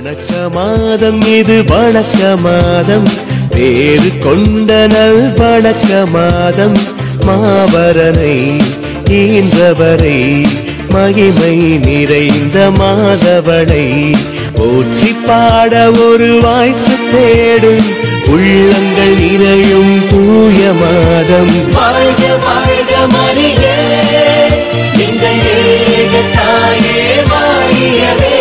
வணக்க மாதம் இது வணக்க மாதம், பேரு கொண்ட நல் வணக்க மாதம். மாபரனை ஈன்றவரை மகிமை நிறைந்த மாதவனை போற்றி பாட ஒரு வாய்ப்பு தேடும் உள்ளங்கள் நிறையும் தூய மாதம். வாழ்க வாழ்க மரியே எங்கள் ஏக தாயே வாழியவே.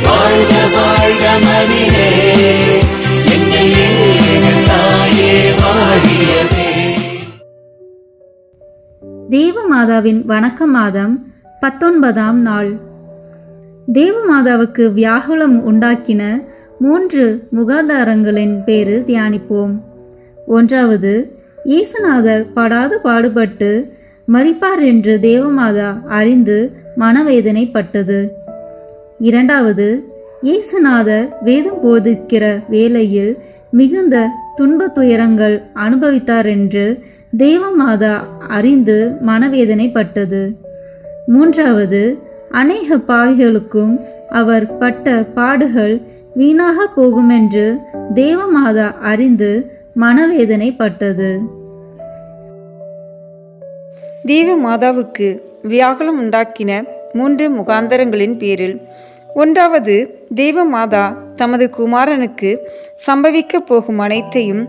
வாழ்க வாழ்க மரியே எங்கள் ஏக தாயே வாழியவே. தேவமாதாவின் வணக்க மாதம் 19ஆம் நாள். தேவமாதாவுக்கு வியாகுலம் உண்டாக்கின 3 முகாதாரங்களின் பேரு தியானிப்போம். 1வது, இயேசுநாதர் படாது பாடுபட்டு மரிப்பார் என்று தேவமாதா அறிந்து மனவேதனைப்பட்டது. 2வது, இயேசுநாதர் வேதம் போதிக்கிற வேளையில் மிகுந்த துன்ப துயரங்கள் அனுபவித்தார் என்று தேவமாதா அறிந்து மனவேதனைப்பட்டது. 3வது, அநேக பாவிகளுக்கும் அவர் பட்ட பாடுகள் வீணாக போகுமென்று தேவமாதா அறிந்து மனவேதனைப்பட்டது. தேவமாதாவுக்கு வியாகுலம் உண்டாக்கின 3 முகாந்தரங்களின் பேரில் 1வது, தேவமாதா தமது குமாரனுக்கு சம்பவிக்கப் போகும் அனைத்தையும்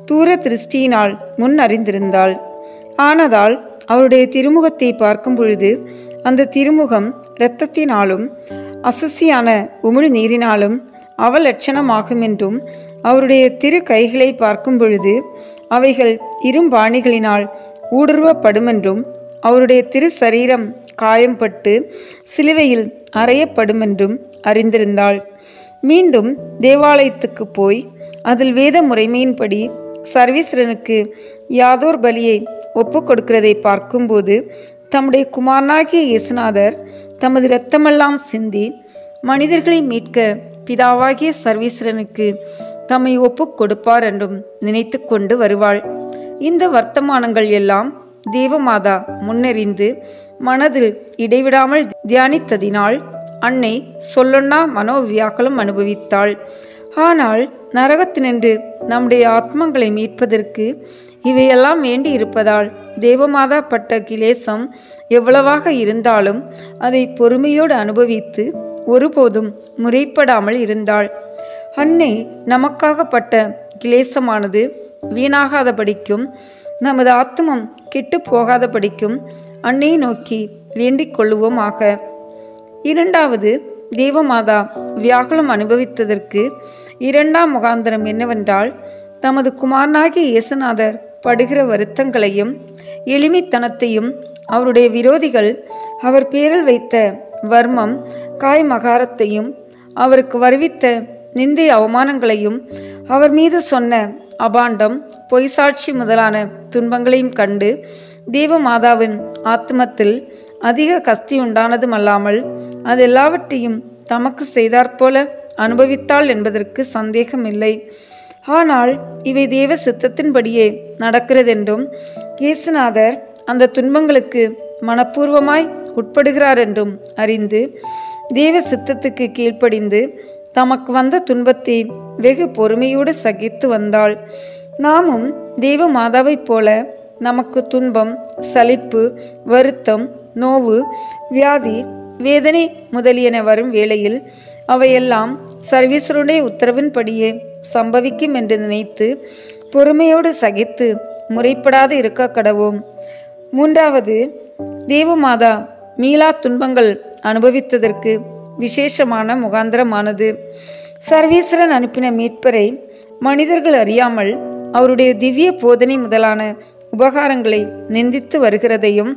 தூர திருஷ்டியினால் முன் அறிந்திருந்தாள். ஆனதால் அவருடைய திருமுகத்தை பார்க்கும் பொழுது அந்த திருமுகம் இரத்தத்தினாலும் அசசியான உமிழ் நீரினாலும் அவலட்சணமாகும் என்றும், அவருடைய திரு கைகளை பார்க்கும் பொழுது அவைகள் இரும்பாணிகளினால் ஊடுருவப்படுமென்றும், அவருடைய திரு சரீரம் காயம்பட்டு சிலுவையில் அறையப்படுமென்றும் அறிந்திருந்தாள். மீண்டும் தேவாலயத்துக்கு போய் அதில் வேத முறைமையின்படி சர்வீஸ்வரனுக்கு யாதோர் பலியை ஒப்பு கொடுக்கிறதை பார்க்கும்போது தம்முடைய குமாரனாகிய இயேசுநாதர் தமது இரத்தமெல்லாம் சிந்தி மனிதர்களை மீட்க பிதாவாகிய சர்வீஸ்வரனுக்கு தம்மை ஒப்பு கொடுப்பார் என்றும் நினைத்து கொண்டு வருவாள். இந்த வர்த்தமானங்கள் எல்லாம் தேவமாதா முன்னறிந்து மனதில் இடைவிடாமல் தியானித்ததினால் அன்னை சொல்லொன்னா மனோவியாகுலம் அனுபவித்தாள். ஆனால் நரகத்தினின்று நம்முடைய ஆத்மங்களை மீட்பதற்கு இவையெல்லாம் வேண்டி இருப்பதால் தேவமாதா பட்ட கிலேசம் எவ்வளவாக இருந்தாலும் அதை பொறுமையோடு அனுபவித்து ஒருபோதும் முறைப்படாமல் இருந்தாள். அன்னை நமக்காகப்பட்ட கிலேசமானது வீணாகாதபடிக்கும் நமது ஆத்மம் கெட்டு போகாதபடிக்கும் அன்னையை நோக்கி வேண்டிக் கொள்ளுவோமாக. 2வது, தேவமாதா வியாகுலம் அனுபவித்ததற்கு 2ஆம் முகாந்தரம் என்னவென்றால், தமது குமாரனாகிய இயேசுநாதர் படுகிற வருத்தங்களையும் எளிமைத்தனத்தையும், அவருடைய விரோதிகள் அவர் பேரில் வைத்த வர்மம் காய்மகாரத்தையும், அவருக்கு வருவித்த நிந்தை அவமானங்களையும், அவர் மீது சொன்ன அபாண்டம் பொய்சாட்சி முதலான துன்பங்களையும் கண்டு தேவமாதாவின் ஆத்மத்தில் அதிக கஸ்தி உண்டானதுமல்லாமல் அதெல்லாவற்றையும் தமக்கு செய்தாற்போல அனுபவித்தாள் என்பதற்கு சந்தேகமில்லை. ஆனால் இவை தேவ சித்தத்தின்படியே நடக்கிறதென்றும், இயேசுநாதர் அந்த துன்பங்களுக்கு மனப்பூர்வமாய் உட்படுகிறார் என்றும் அறிந்து தேவ சித்தத்துக்கு கீழ்ப்படிந்து தமக்கு வந்த துன்பத்தை வெகு பொறுமையோடு சகித்து வந்தாள். நாமும் தேவ மாதாவைப் போல நமக்கு துன்பம், சலிப்பு, வருத்தம், நோவு, வியாதி, வேதனை முதலியன வரும் வேளையில் அவையெல்லாம் சர்வீஸ்வருடைய உத்தரவின்படியே சம்பவிக்கும் என்று நினைத்து பொறுமையோடு சகித்து முறைப்படாது இருக்க கடவோம். 3வது, தேவமாதா மீளா துன்பங்கள் அனுபவித்ததற்கு விசேஷமான முகாந்திரமானது. சர்வீஸ்வரன் அனுப்பின மீட்பரை மனிதர்கள் அறியாமல் அவருடைய திவ்ய போதனை முதலான உபகாரங்களை நிந்தித்து வருகிறதையும்,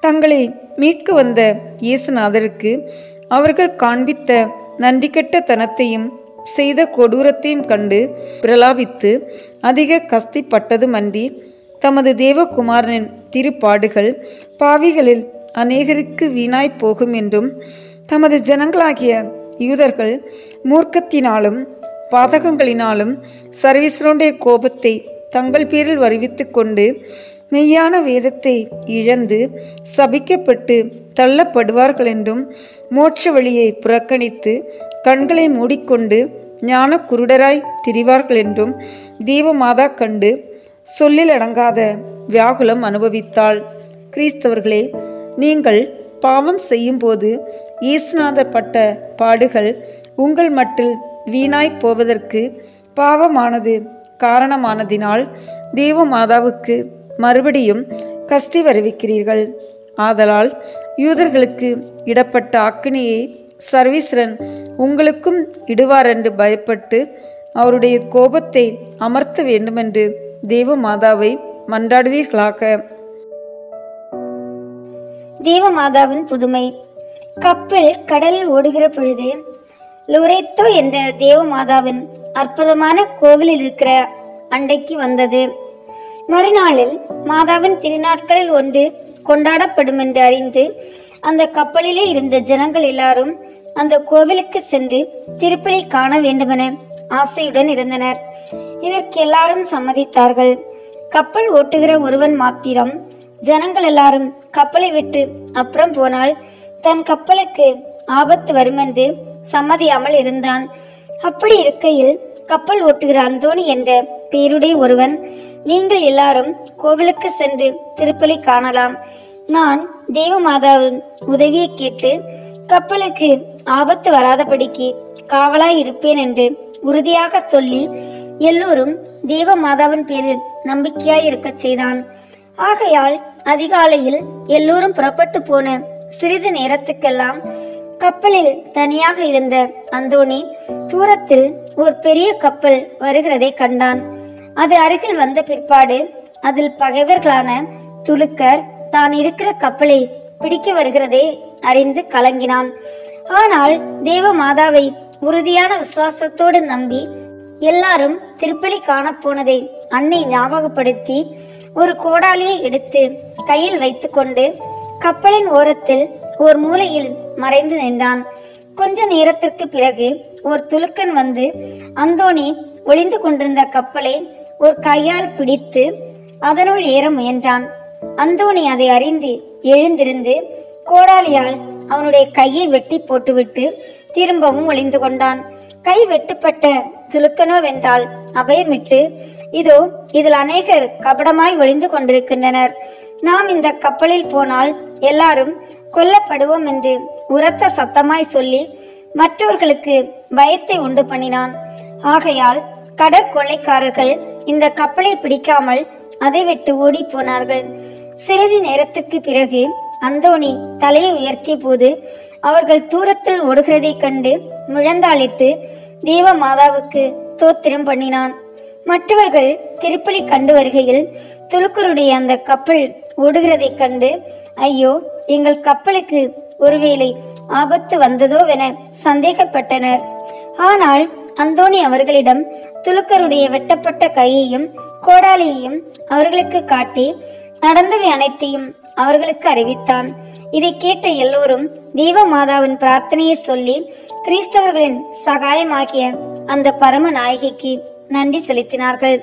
தங்களை மீட்க வந்த இயேசுநாதருக்கு அவர்கள் காண்பித்த நன்றி கெட்ட தனத்தையும் செய்த கொடூரத்தையும் கண்டு பிரலாபித்து அதிக கஸ்திப்பட்டதுமன்றி, தமது தேவகுமாரனின் திருப்பாடுகள் பாவிகளில் அநேகருக்கு வீணாய் போகும் என்றும், தமது ஜனங்களாகிய யூதர்கள் மூர்க்கத்தினாலும் பாதகங்களினாலும் சர்வீஸ்வருடைய கோபத்தை தங்கள் பேரில் வருவித்து கொண்டு மெய்யான வேதத்தை இழந்து சபிக்கப்பட்டு தள்ளப்படுவார்கள் என்றும், மோட்ச வழியை புறக்கணித்து கண்களை மூடிக்கொண்டு ஞான குருடராய் திரிவார்கள் என்றும் தேவமாதா கண்டு சொல்லில் அடங்காத வியாகுலம் அனுபவித்தாள். கிறிஸ்தவர்களே, நீங்கள் பாவம் செய்யும்போது இயேசுநாதர் பட்ட பாடுகள் உங்கள் மட்டில் வீணாய் போவதற்கு பாவமானது காரணமானதினால் தேவமாதாவுக்கு மறுபடியும் கஸ்தி வருவிக்கிறீர்கள். ஆதலால் யூதர்களுக்கு இடப்பட்ட அக்கினியை சர்வீஸ்வரன் உங்களுக்கும் இடுவார் என்று பயப்பட்டு அவருடைய கோபத்தை அமர்த்த வேண்டுமென்று தேவமாதாவை மன்றாடுவீர்களாக. தேவமாதாவின் புதுமை. கப்பல் கடலில் ஓடுகிற பொழுது லோரெத்தோ என்ற தேவமாதாவின் அற்புதமான கோவிலில் இருக்கிற அண்டைக்கு வந்தது. மறுநாளில் மாதாவின் திருநாட்களில் ஒன்று கொண்டாடப்படும் என்று அறிந்து அந்த கப்பலிலே இருந்த ஜனங்கள் எல்லாரும் அந்த கோவிலுக்கு சென்று திருப்பலி காண வேண்டுமென ஆசையுடன் இருந்தனர். இதற்கு எல்லாரும் சம்மதித்தார்கள். கப்பல் ஓட்டுகிற ஒருவன் மாத்திரம் ஜனங்கள் எல்லாரும் கப்பலை விட்டு அப்புறம் போனால் தன் கப்பலுக்கு ஆபத்து வருமென்று சம்மதியாமல் இருந்தான். அப்படி இருக்கையில் கப்பல் ஓட்டுகிற அந்தோணி என்ற பேருடைய ஒருவன், நீங்கள் எல்லாரும் கோவிலுக்கு சென்று திருப்பலி காணலாம், நான் தேவமாதாவின் உதவியை கேட்டு கப்பலுக்கு ஆபத்து வராதபடிக்கு காவலாய் இருப்பேன் என்று உறுதியாக சொல்லி எல்லோரும் தேவமாதாவின் பேரில் நம்பிக்கையாய் இருக்க செய்தான். ஆகையால் அதிகாலையில் எல்லோரும் புறப்பட்டு போன சிறிது நேரத்துக்கெல்லாம் கப்பலில் தனியாக இருந்த அந்தோணி தூரத்தில் ஒரு பெரிய கப்பல் வருகிறதை கண்டான். அது அருகில் வந்த பிற்பாடு அதில் பகைவர்களான துலுக்கர் தான் இருக்கிற கப்பலை பிடிக்க வருகிறதை அறிந்து கலங்கினான். ஆனால் தேவமாதாவை உறுதியான விசுவாசத்தோடு நம்பி எல்லாரும் திருப்பலி காணப்போனதை அன்னை ஞாபகப்படுத்தி ஒரு கோடாலியை எடுத்து கையில் வைத்து கொண்டு கப்பலின் ஓரத்தில் ஒரு மூலையில் மறைந்து நின்றான். கொஞ்ச நேரத்திற்கு பிறகு ஒரு துலுக்கன் வந்து அந்தோணி ஒளிந்து கொண்டிருந்த கப்பலை ஒரு கையால் பிடித்து அதனுள் ஏற முயன்றான். அந்தோணி அதை அறிந்து எழுந்திருந்து கோடாலியால் அவனுடைய கையை வெட்டி போட்டுவிட்டு திரும்பவும் ஒளிந்து கொண்டான். கை வெட்டுப்பட்ட துலுக்கனோ வென்றால் அபயமிட்டு, இதோ இதில் அநேகர் கபடமாய் ஒளிந்து கொண்டிருக்கின்றனர், நாம் இந்த கப்பலில் போனால் எல்லாரும் கொல்லப்படுவோம் என்று உரத்த சத்தமாய் சொல்லி மற்றவர்களுக்கு பயத்தை உண்டு பண்ணினான். ஆகையால் கடற்கொள்ளைக்காரர்கள் இந்த கப்பலை பிடிக்காமல் அதை விட்டு ஓடி போனார்கள். சிறிது நேரத்துக்கு பிறகு அந்தோணி தலையை உயர்த்திய போது அவர்கள் தூரத்தில் ஓடுகிறதை கண்டு முழந்தாளிட்டு தேவமாதாவுக்கு தோத்திரம் பண்ணினான். மற்றவர்கள் திருப்பலி கண்டு வருகையில் துலுக்கருடைய அந்த கப்பல் ஓடுகிறதை கண்டு, ஐயோ, எங்கள் கப்பலுக்கு ஒருவேளை ஆபத்து வந்ததோவென சந்தேகப்பட்டனர். ஆனால் அந்தோணி அவர்களிடம் துலுக்கருடைய வெட்டப்பட்ட கையையும் கோடாலியையும் அவர்களுக்கு காட்டி நடந்தவை அனைத்தையும் அவர்களுக்கு அறிவித்தான். இதை கேட்ட எல்லோரும் தேவமாதாவின் பிரார்த்தனையை சொல்லி கிறிஸ்தவர்களின் சகாயமாகிய அந்த பரம நாயகிக்கு நன்றி செலுத்தினார்கள்.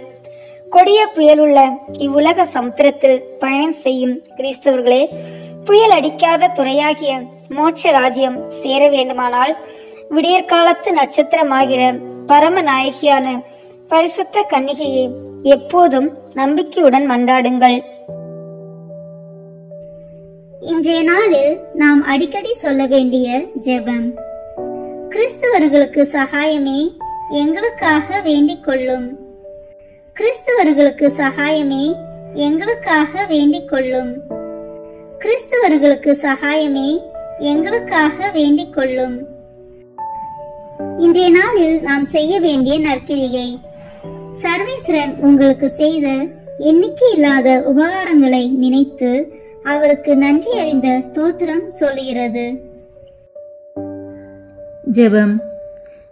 கொடிய புயலுள்ள இவ்வுலக சமுத்திரத்தில் பயணம் செய்யும் கிறிஸ்தவர்களே, புயல் அடிக்காத துறையாகிய மோட்ச ராஜ்யம் சேர வேண்டுமானால் விடியற்காலத்து நட்சத்திரமாகிற பரம நாயகியான பரிசுத்த கன்னிகையை எப்போதும் நம்பிக்கையுடன் மன்றாடுங்கள். இன்றைய நாளில் நாம் அடிக்கடி சொல்ல வேண்டிய ஜெபம். கிறிஸ்தவர்களுக்கு சகாயமே, எங்களுக்காக வேண்டிக் கொள்ளும். கிறிஸ்தவர்களுக்கு சகாயமே, எங்களுக்காக வேண்டிக் கொள்ளும். கிறிஸ்தவர்களுக்கு சகாயமே, எங்களுக்காக வேண்டிக் கொள்ளும். இன்றைய நாளில் நாம் செய்ய வேண்டிய நற்கிரியை. சர்வேஸ்வரன் உங்களுக்கு செய்த எண்ணிக்கை இல்லாத உபகாரங்களை நினைத்து அவருக்கு நன்றி அறிந்த தோத்திரம் சொல்லுகிறது. ஜெபம்.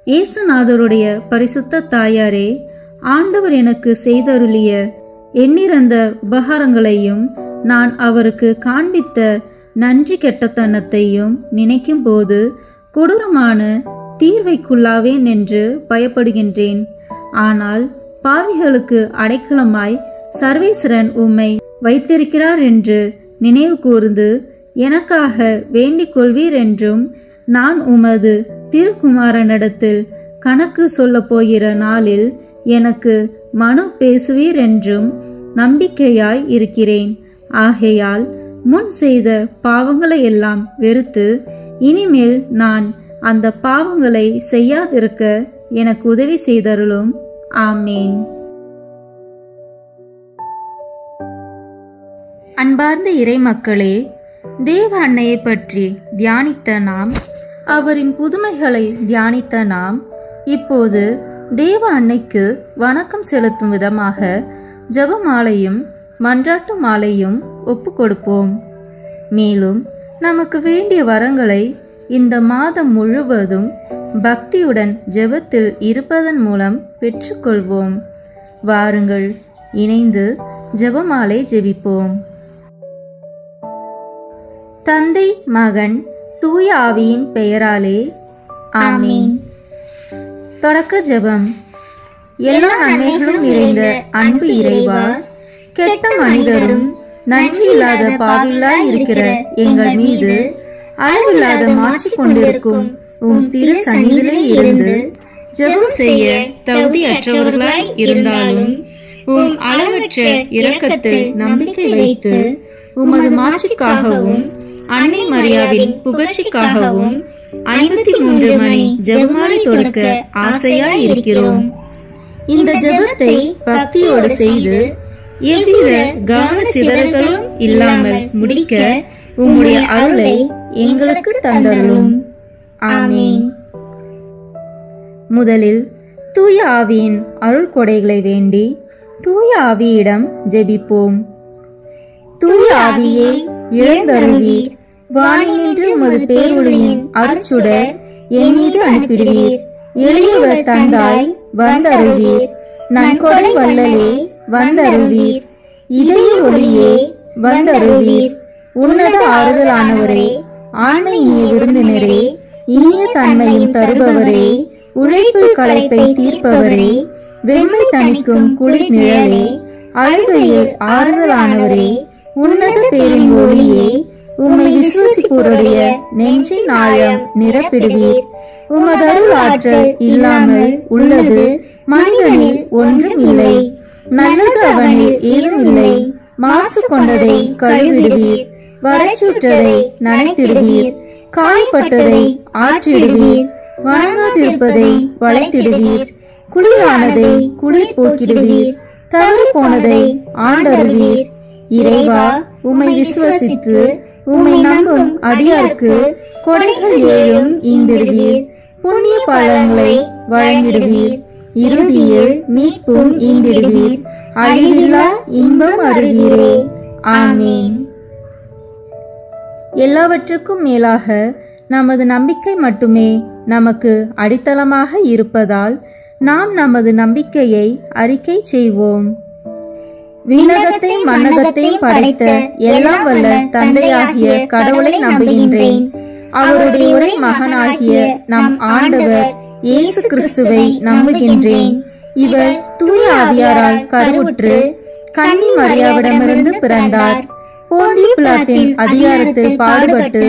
இயேசுநாதருடைய பரிசுத்த தாயாரே, ஆண்டவர் எனக்கு செய்தருளிய எண்ணிறந்த உபகாரங்களையும் நான் அவருக்கு காண்பித்த நன்றி கெட்டத்தனத்தையும் நினைக்கும் போது கொடூரமான தீர்வைக்குள்ளாவேன் என்று பயப்படுகின்றேன். ஆனால் பாவிகளுக்கு அடைக்கலமாய் சர்வேஸ்வரன் உம்மை வைத்திருக்கிறார் என்று நினைவு கூர்ந்து எனக்காக வேண்டிக் கொள்வீர் என்றும் நான் உமது திருக்குமாரனிடத்தில் கணக்கு சொல்லப் போகிற நாளில் எனக்கு மனு பேசுவீர் என்றும் நம்பிக்கையாய் இருக்கிறேன். ஆகையால் முன் செய்த பாவங்களை எல்லாம் வெறுத்து இனிமேல் நான் அந்த பாவங்களை செய்யாதிருக்க எனக்கு உதவி செய்தருளும். ஆமேன். அன்பார்ந்த இறை மக்களே, தேவ அன்னையை பற்றி தியானித்த நாம், அவரின் புதுமைகளை தியானித்த நாம், இப்போது தேவ அன்னைக்கு வணக்கம் செலுத்தும் விதமாக ஜெபமாலையும் மன்றாட்டு மாலையும் ஒப்பு கொடுப்போம். மேலும் நமக்கு வேண்டிய வரங்களை இந்த மாதம் முழுவதும் பக்தியுடன் ஜெபத்தில் இருப்பதன் மூலம் பெற்றுக்கொள்வோம். வாருங்கள், இணைந்து ஜெபமாலை ஜெபிப்போம். தந்தை, மகன், தூய ஆவியின் பெயராலே ஆமீன். தொடக்க ஜெபம். எல்லா நன்மைகளும் நிறைந்த அன்பு இறைவா, கெட்ட மனிதரும் நன்றி இல்லாத பாவில்லாய் இருக்கிற எங்கள் மீது அளவில்லாத மாற்றி கொண்டிருக்கும் உம் திரு சந்நிதியிலே இருந்து ஜெபம் செய்ய தகுதியற்றவர்களாய் இருந்தாலும் உம் அளவற்ற இரக்கத்தில் நம்பிக்கை வைத்து உமது மாட்சிக்காகவும் அன்னை மரியாவின் புகழ்ச்சிக்காகவும் 53 மணி ஜெபமாலை தொடுக்க ஆசையாய் இருக்கிறோம். இந்த ஜெபத்தை பக்தியோடு செய்து எவ்வித கவன சிதறல்களும் இல்லாமல் முடிக்க உம்முடைய அருளை எங்களுக்கு தந்தருளும். ஆமீன். முதலில் தூய ஆவியின் அருள் கொடைகளை வேண்டி தூய ஆவியிடம் ஜெபிப்போம். தூய ஆவியே, எழுந்தருள்வீர். வானினின்று உமது பேரொளியின் அருட்சுடர் என் மீது அனுப்பிடுவீர். எளியவர் தந்தாய் வந்தருள்வீர். நன்கொடை வள்ளலே வந்தருள்வீர். இதய ஒளியே வந்தருள்வீர். உன்னத ஆறுதலானவரே, ஆண்மையினிய விருந்தினரே, இனிய தன்மையும் தருபவரே, உழைப்பில் களைப்பை தீர்ப்பவரே, வெம்மை தணிக்கும் குளிர் நிழலே, அழுகையில் ஆறுதலானவரே, உன்னத பேரின் ஒளியே, உம்மை விசுவாசிப்போருடைய நெஞ்சின் ஆழம் நிரப்பிடுவீர். உமது அருள் ஆற்றல் இல்லாமல் உள்ளது மனிதனில் ஒன்றும் இல்லை. நல்லது அவனில் ஏதும் இல்லை. மாசு கொண்டதை கழுவிடுவீர். வரைச்சுற்றதை நனைத்திடுவீர். காய்பட்டதை ஆற்றிடுவீர். வணங்காதிருப்பதை வளைத்திடுவீர். குளிரானதை குளிர் போக்கிடுவீர். தவறு போனதை ஆண்டருவீர். இறைவா, உம்மை விசுவசித்து உம்மை நம்பும் அடியாருக்கு கொடைகள் ஏழும் ஈந்திடுவீர். புண்ணிய பலன்களை வழங்கிடுவீர். இறுதியில் மீட்பும் ஈந்திடுவீர். அழிவில்லா இன்பம் அருள்வீரே. ஆமீன். எல்லாவற்றுக்கும் மேலாக நமது நம்பிக்கை மட்டுமே நமக்கு அடித்தளமாக இருப்பதால் நாம் நமது நம்பிக்கையை அறிக்கை செய்வோம். விண்ணகத்தை மண்ணகத்தையும் படைத்த எல்லாம் வல்ல தந்தையாகிய கடவுளை நம்புகின்றேன். அவருடைய ஒரே மகனாகிய நம் ஆண்டவர் இயேசு கிறிஸ்துவை நம்புகின்றேன். இவர் தூய ஆவியாரால் கருவுற்று கன்னி மரியாவிடமிருந்து பிறந்தார். போந்திய பிலாத்தின் அதிகாரத்தில் பாடுபட்டு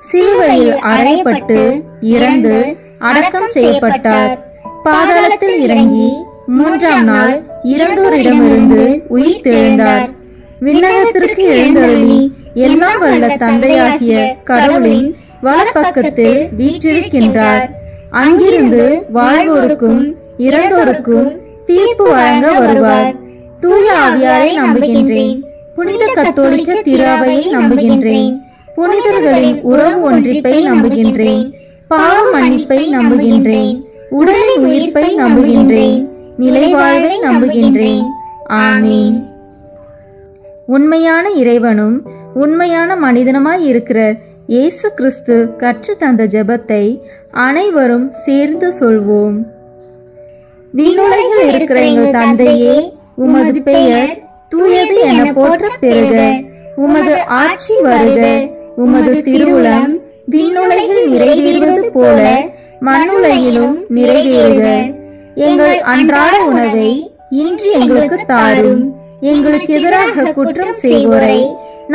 சிலுவையில் அறையப்பட்டு இறந்து அடக்கம் செய்யப்பட்டார். பாதாளத்தில் இறங்கி 3ஆம் நாள் இறந்தோரிடமிருந்து உயிர் தெழுந்தார். விண்ணகத்திற்கு எழுந்தருளி எல்லாம் வல்ல தந்தையாகிய கடவுளின் வலப்பக்கத்தில் வீற்றிருக்கின்றார். அங்கிருந்து வாழ்வோருக்கும் இறந்தோருக்கும் தீர்ப்பு வழங்க வருவார். தூய ஆவியாரை நம்புகின்றேன். புனித கத்தோலிக்க திராவையை நம்புகின்றேன். புனிதர்களின் உறவு ஒன்றிப்பை நம்புகின்றேன். பாவ மன்னிப்பை நம்புகின்றேன். உடலின் உயிர்ப்பை நம்புகின்றேன். நிலைவாழ்வை நம்புகின்றேன். ஆமீன். உண்மையான இறைவனும் உண்மையான மனிதனுமாய் இருக்கிற இயேசு கிறிஸ்து கற்று தந்த ஜெபத்தை அனைவரும் சேர்ந்து சொல்வோம். விண்ணுலகில் இருக்கிற எங்கள் தந்தையே, உமது பெயர் தூயது என போற்ற பெறுக. உமது ஆட்சி வருக. உமது திருவுளம் விண்ணுலகில் நிறைவேறுவது போல மண்ணுலகிலும் நிறைவேறுக. எங்கள் அன்றாட உணவை இன்று எங்களுக்கு தாரும். எங்களுக்கு எதிராக குற்றம் செய்வோரை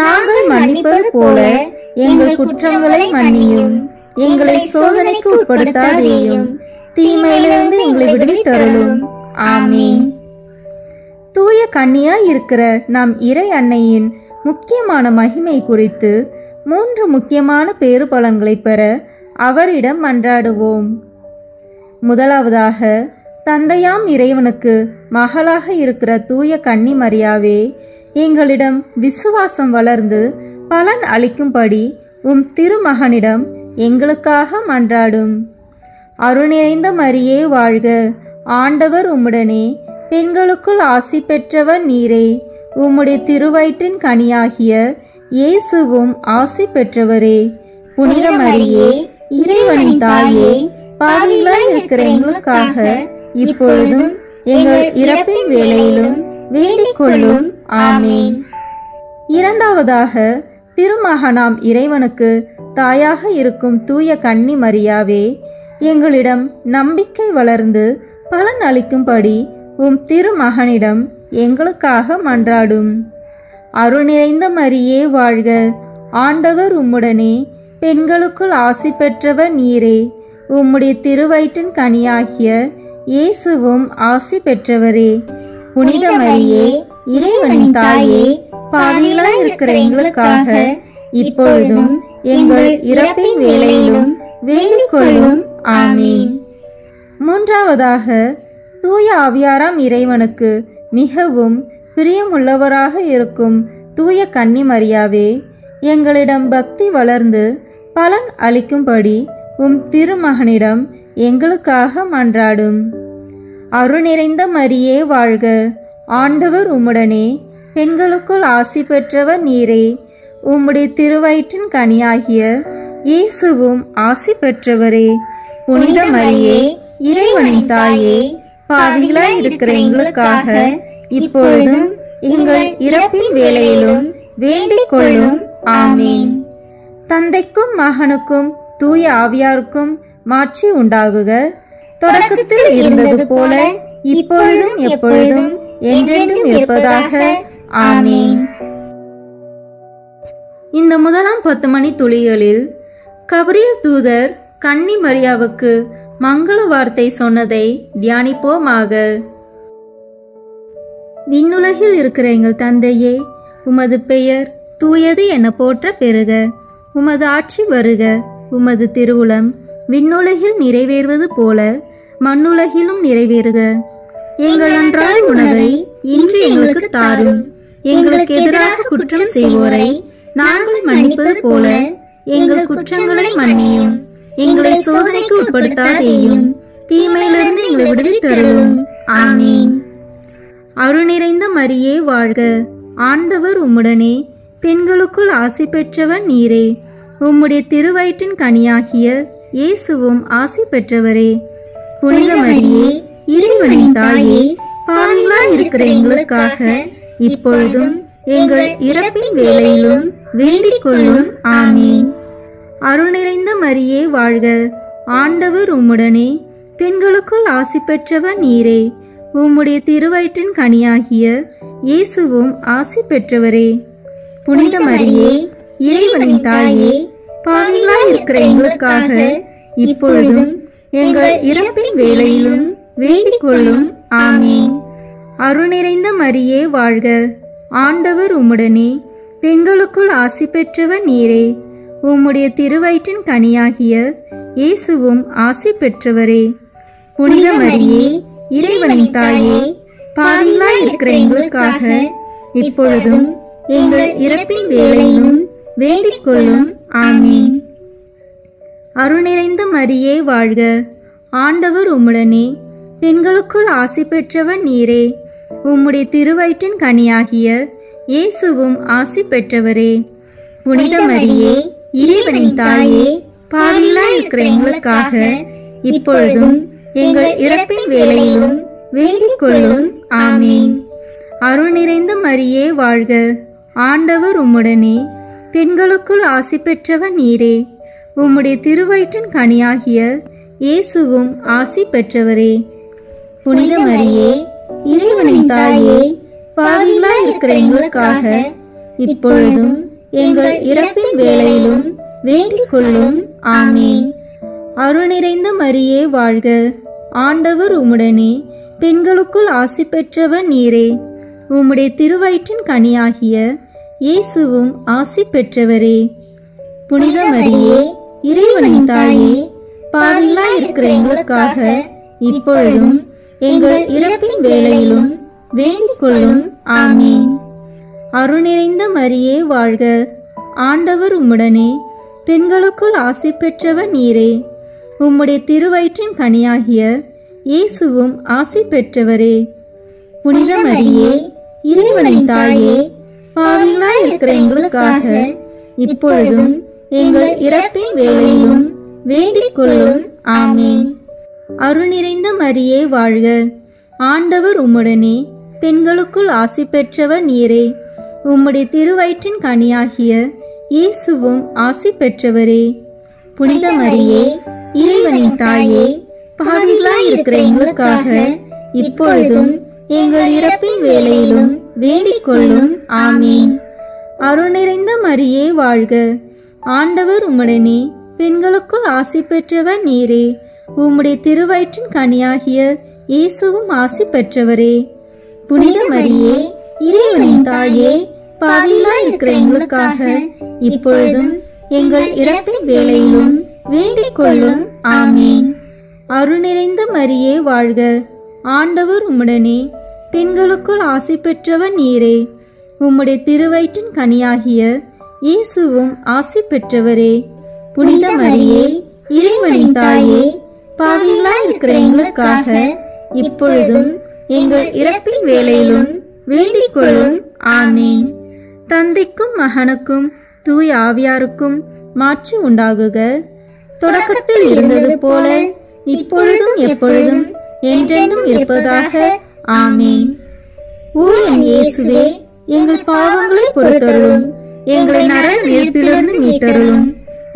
நாங்கள் மன்னிப்பது போல எங்கள் குற்றங்களை மன்னியும். எங்களை சோதனைக்கு உட்படுத்தாதேயும், தீமையிலிருந்து எங்களை விடுவித்தருளும். ஆமீன். தூய கன்னியாய் இருக்கிற நம் இறை அன்னையின் முக்கியமான மகிமை குறித்து 3 முக்கியமான பேறு பலன்களை பெற அவரிடம் மன்றாடுவோம். முதலாவதாக, தந்தையாம் இறைவனுக்கு மகளாக இருக்கிற தூய கன்னி மரியாவே, எங்களிடம் விசுவாசம் வளர்ந்து பலன் அளிக்கும்படி உம் திருமகனிடம் எங்களுக்காக மன்றாடும். அருள் நிறைந்த மரியே வாழ்க, ஆண்டவர் உம்முடனே, பெண்களுக்குள் ஆசி பெற்றவர் நீரே, உம்முடைய திருவயிற்றின் கனியாகிய இயேசுவும் ஆசி பெற்றவரே. புனித மரியே, இறைவனின் தாயே, பாவிகளாய் இருக்கிற எங்களுக்காக இப்பொழுதும் எங்கள் இறப்பின் வேளையிலும் வேண்டிக் கொள்ளும். ஆமீன். இரண்டாவதாக, திருமகனாம் இறைவனுக்கு தாயாக இருக்கும் தூய கன்னி மரியாவே, எங்களிடம் நம்பிக்கை வளர்ந்து பலன் அளிக்கும்படி உம் திருமகனிடம் எங்களுக்காக மன்றாடும். அருள் நிறைந்த மரியே வாழ்க, ஆண்டவர் உம்முடனே, பெண்களுக்குள் ஆசி பெற்றவர் நீரே, உம்முடைய திருவயிற்றின் கனியாகிய இயேசுவும் ஆசி பெற்றவரே. புனித மரியே, இறைவனின் தாயே, பாவிகளாய் இருக்கிற எங்களுக்காக இப்பொழுதும் எங்கள் இறப்பின் வேளையிலும் வேண்டிக் கொள்ளும். ஆமீன். மூன்றாவதாக, தூய ஆவியாராம் இறைவனுக்கு மிகவும் பிரியமுள்ளவராக இருக்கும் தூய கன்னி மரியாவே, எங்களிடம் பக்தி வளர்ந்து பலன் அளிக்கும்படி உம் திருமகனிடம் எங்களுக்காக மன்றாடும். அருள் நிறைந்த மரியே வாழ்க, ஆண்டவர் உம்முடனே, பெண்களுக்குள் ஆசி பெற்றவர் நீரே, உம்முடைய திருவயிற்றின் கனியாகிய இயேசுவும் ஆசி பெற்றவரே. புனித மரியே, இறைவனின் தாயே, பாவிகளாய் இருக்கிற எங்களுக்காக இப்பொழுதும் எங்கள் இறப்பின் வேளையிலும் வேண்டிக் கொள்ளும். ஆமீன். தந்தைக்கும் மகனுக்கும் தூய ஆவியாருக்கும் மாட்சி உண்டாகுக, தொடக்கத்தில் இருந்தது போல இப்பொழுதும் எப்பொழுதும் என்றென்றும் இருப்பதாக. ஆமீன். இந்த முதலாம் 10 மணி துளிகளில் கபிரியேல் தூதர் கன்னி மரியாவுக்கு மங்கள வார்த்தை சொன்னதை தியானிப்போமாக. விண்ணுலகில் இருக்கிற எங்கள் தந்தையே, உமது பெயர் தூயது என போற்ற பெறுக. உமது ஆட்சி வருக. உமது திருவுளம் விண்ணுலகில் நிறைவேறுவது போல மண்ணுலகிலும் நிறைவேறுக. எங்கள் அன்றாட உணவை இன்று எங்களுக்கு தாரும். எங்களுக்கு எதிராக குற்றம் செய்வோரை நாங்கள் மன்னிப்பது போல எங்கள் குற்றங்களை மன்னியும். எங்களை சோதனைக்கு உட்படுத்தாதேயும், தீமையிலிருந்து எங்களை விடுவித்தருளும். ஆமீன். அருள் நிறைந்த மரியே வாழ்க, ஆண்டவர் உம்முடனே, பெண்களுக்குள் ஆசி பெற்றவர் நீரே, உம்முடைய திருவயிற்றின் கனியாகிய இயேசுவும் ஆசி பெற்றவரே. புனித மரியே, இறைவனின் தாயே, பாவிகளாய் இருக்கிற எங்களுக்காக இப்பொழுதும் எங்கள் இறப்பின் வேளையிலும் வேண்டிக் கொள்ளும். ஆமீன். அருள் நிறைந்த மரியே வாழ்க, ஆண்டவர் உம்முடனே, பெண்களுக்குள் ஆசி பெற்றவர் நீரே, உம்முடைய திருவயிற்றின் கனியாகிய இயேசுவும் ஆசி பெற்றவரே. புனித மரியே, இறைவனின் தாயே, பாவிகளாய் இருக்கிற எங்களுக்காக இப்பொழுதும் எங்கள் இறப்பின் வேளையிலும் வேண்டிக் கொள்ளும். ஆமீன். அருள் நிறைந்த மரியே வாழ்க, ஆண்டவர் உம்முடனே, பெண்களுக்குள் ஆசி பெற்றவர் நீரே, உம்முடைய திருவயிற்றின் கனியாகிய இயேசுவும் ஆசி பெற்றவரே. புனித மரியே, இறைவனின் தாயே, பாவிகளாய் இருக்கிற எங்களுக்காக இப்பொழுதும் எங்கள் இறப்பின் வேளையிலும் வேண்டிக் கொள்ளும். ஆமீன். அருள் நிறைந்த மரியே வாழ்க, ஆண்டவர் உம்முடனே, பெண்களுக்குள் ஆசி பெற்றவர் நீரே, உம்முடைய திருவயிற்றின் கனியாகிய இயேசுவும் ஆசி பெற்றவரே. புனித மரியே, இறைவனின் தாயே, பாவிகளாய் இருக்கிற எங்களுக்காக இப்பொழுதும் எங்கள் இறப்பின் வேளையிலும் வேண்டிக் கொள்ளும். ஆமீன். அருள் நிறைந்த மரியே வாழ்க, ஆண்டவர் உம்முடனே, பெண்களுக்குள் ஆசி பெற்றவர் நீரே, உம்முடைய திருவயிற்றின் கனியாகிய இயேசுவும் ஆசி பெற்றவரே. புனித மரியே, இறைவனின் தாயே, பாவிகளாய் இருக்கிற எங்களுக்காக இப்பொழுதும் எங்கள் இறப்பின் வேளையிலும் வேண்டிக் கொள்ளும். ஆமீன். அருள் நிறைந்த மரியே வாழ்க, ஆண்டவர் உம்முடனே, பெண்களுக்குள் ஆசி பெற்றவர் நீரே. உம்முடைய திருவயிற்றின் கனியாகிய இயேசுவும் ஆசி பெற்றவரே. புனித மரியே, இறைவனின் தாயே, பாவிகளாய் இருக்கிற எங்களுக்காக இப்பொழுதும் எங்கள் இறப்பின் வேளையிலும் வேண்டிக் கொள்ளும். ஆமீன். அருள் நிறைந்த மரியே வாழ்க, ஆண்டவர் உம்முடனே, பெண்களுக்குள் ஆசி பெற்றவர் நீரே. உம்முடைய திருவயிற்றின் கனியாகிய இயேசுவும் ஆசி பெற்றவரே. புனித மரியே, இறைவனின் தாயே, பாவிகளாய் இருக்கிற எங்களுக்காக இப்பொழுதும் எங்கள் இறப்பின் வேளையிலும் வேண்டிக் கொள்ளும். ஆமீன். அருள் நிறைந்த மரியே வாழ்க, ஆண்டவர் உம்முடனே, பெண்களுக்குள் ஆசி பெற்றவர் நீரே. உம்முடைய திருவயிற்றின் கனியாகிய இயேசுவும் ஆசி பெற்றவரே. புனித மரியே, இறைவனின் தாயே, பாவிகளாய் இருக்கிற எங்களுக்காக இப்பொழுதும் எங்கள் இறப்பின் வேளையிலும் வேண்டிக் கொள்ளும். ஆமீன். அருள் நிறைந்த மரியே வாழ்க, ஆண்டவர் உம்முடனே, பெண்களுக்குள் ஆசி பெற்றவர் நீரே. உம்முடைய திருவயிற்றின் கனியாகிய இயேசுவும் ஆசி பெற்றவரே. புனித மரியே, இறைவனின் தாயே, பாவிகளாய் இருக்கிற எங்களுக்காக இப்பொழுதும் எங்கள் இறப்பின் வேளையிலும் வேண்டிக் கொள்ளும். ஆமீன். அருள் நிறைந்த மரியே வாழ்க, ஆண்டவர் உம்முடனே, பெண்களுக்குள் ஆசி பெற்றவர் நீரே. உம்முடைய திருவயிற்றின் கனியாகிய இயேசுவும் ஆசி பெற்றவரே. புனித மரியே, இறைவனின் தாயே, பாவிகளாய் இருக்கிற எங்களுக்காக இப்பொழுதும் எங்கள் இறப்பின் வேளையிலும் வேண்டிக் கொள்ளும். ஆமீன். தந்தைக்கும் மகனுக்கும் தூய ஆவியாருக்கும் மாட்சி உண்டாகுக. தொடக்கத்தில் இருந்தது போல இப்பொழுதும் எப்பொழுதும் என்றென்றும் இருப்பதாக. ஆமீன். ஓ என் இயேசுவே, எங்கள் பாவங்களை பொறுத்தருளும், எங்களை நரக நெருப்பிலிருந்து மீட்டருளும்,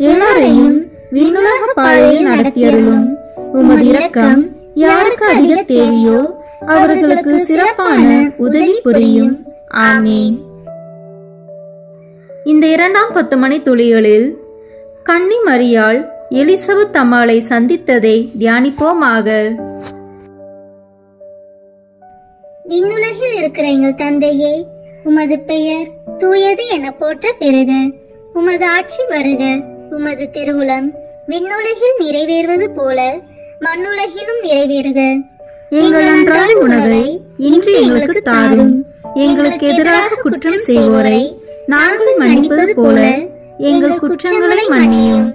எல்லாரையும் விண்ணுலக பாதையில் நடத்தியருளும். உமது இரக்கம் யாருக்கு அதிக தேவையோ அவர்களுக்கு சிறப்பான உதவி புரியும். ஆமீன். இந்த 2ஆம் 10 மணி துளிகளில் கன்னி மரியாள் எலிசபெத் அம்மாளை சந்தித்ததை தியானிப்போமாக. விண்ணுலகில் இருக்கிற எங்கள் தந்தையே, உமது பெயர் தூயது என போற்ற பெறுக. உமது ஆட்சி வருக. உமது திருவுளம் விண்ணுலகில் நிறைவேறுவது போல மண்ணுலகிலும் நிறைவேறுக. எங்கள் அன்றாட உணவை இன்று எங்களுக்கு தாரும். எங்களுக்கு எதிராக குற்றம் செய்வோரை நாங்கள் மன்னிப்பது போல எங்கள் குற்றங்களை மன்னியும்.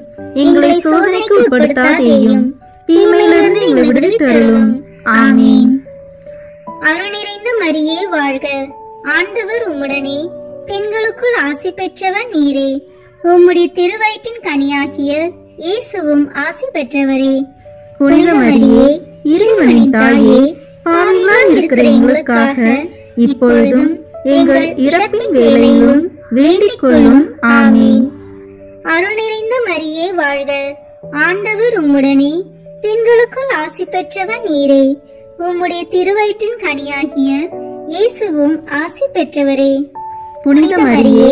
எங்களை சோதனைக்கு உட்படுத்தாதேயும், தீமையிலிருந்து எங்களை விடுவித்து அருளும். ஆமீன். அருள் நிறைந்த மரியே வாழ்க, ஆண்டவர் உம்முடனே, பெண்களுக்குள் ஆசி பெற்றவர் நீரே. உம்முடைய திருவயிற்றின் கனியாகிய இயேசுவும் ஆசி பெற்றவரே. புனித மரியே, இறைவனின் தாயே, பாவிகளாய் இருக்கிற எங்களுக்காக இப்பொழுதும் எங்கள் இறப்பின் வேளையிலும் வேண்டிக் கொள்ளும். ஆமீன். அருள் நிறைந்த மரியே வாழ்க, ஆண்டவர் உம்முடனே, பெண்களுக்குள் ஆசி பெற்றவர் நீரே. உம்முடைய திருவயிற்றின் கனியாகிய இயேசுவும் ஆசி பெற்றவரே. புனித மரியே,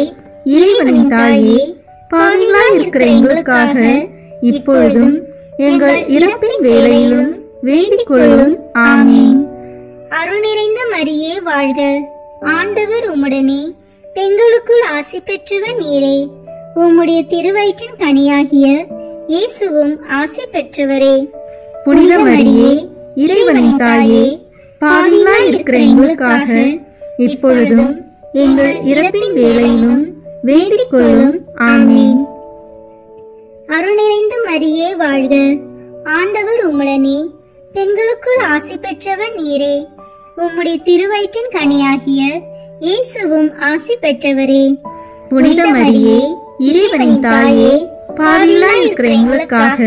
இறைவனின் தாயே, பாவிகளாய் இருக்கிற எங்களுக்காக இப்பொழுதும் எங்கள் இறப்பின் வேளையிலும் வேண்டிக் கொள்ளும். ஆமீன். அருள் நிறைந்த மரியே வாழ்க, ஆண்டவர் உம்முடனே, பெண்களுக்குள் ஆசி பெற்றவர் நீரே. உம்முடைய திருவயிற்றின் கனியாகிய இயேசுவும் ஆசி பெற்றவரே. புனித மரியே, இறைவனின் தாயே, பாவிகளாய் இருக்கிற எங்களுக்காக இப்பொழுதும் எங்கள் இறப்பின் வேளையிலும் வேண்டிக் கொள்ளும். ஆமீன். அருள் நிறைந்த மரியே வாழ்க, ஆண்டவர் உம்முடனே, பெண்களுக்குள் ஆசி பெற்றவர் நீரே. உம்முடைய திருவயிற்றின் கனியாகிய இயேசுவும் ஆசி பெற்றவரே. புனித மரியே, இறைவனின் தாயே, பாவிகளாய் இருக்கிற எங்களுக்காக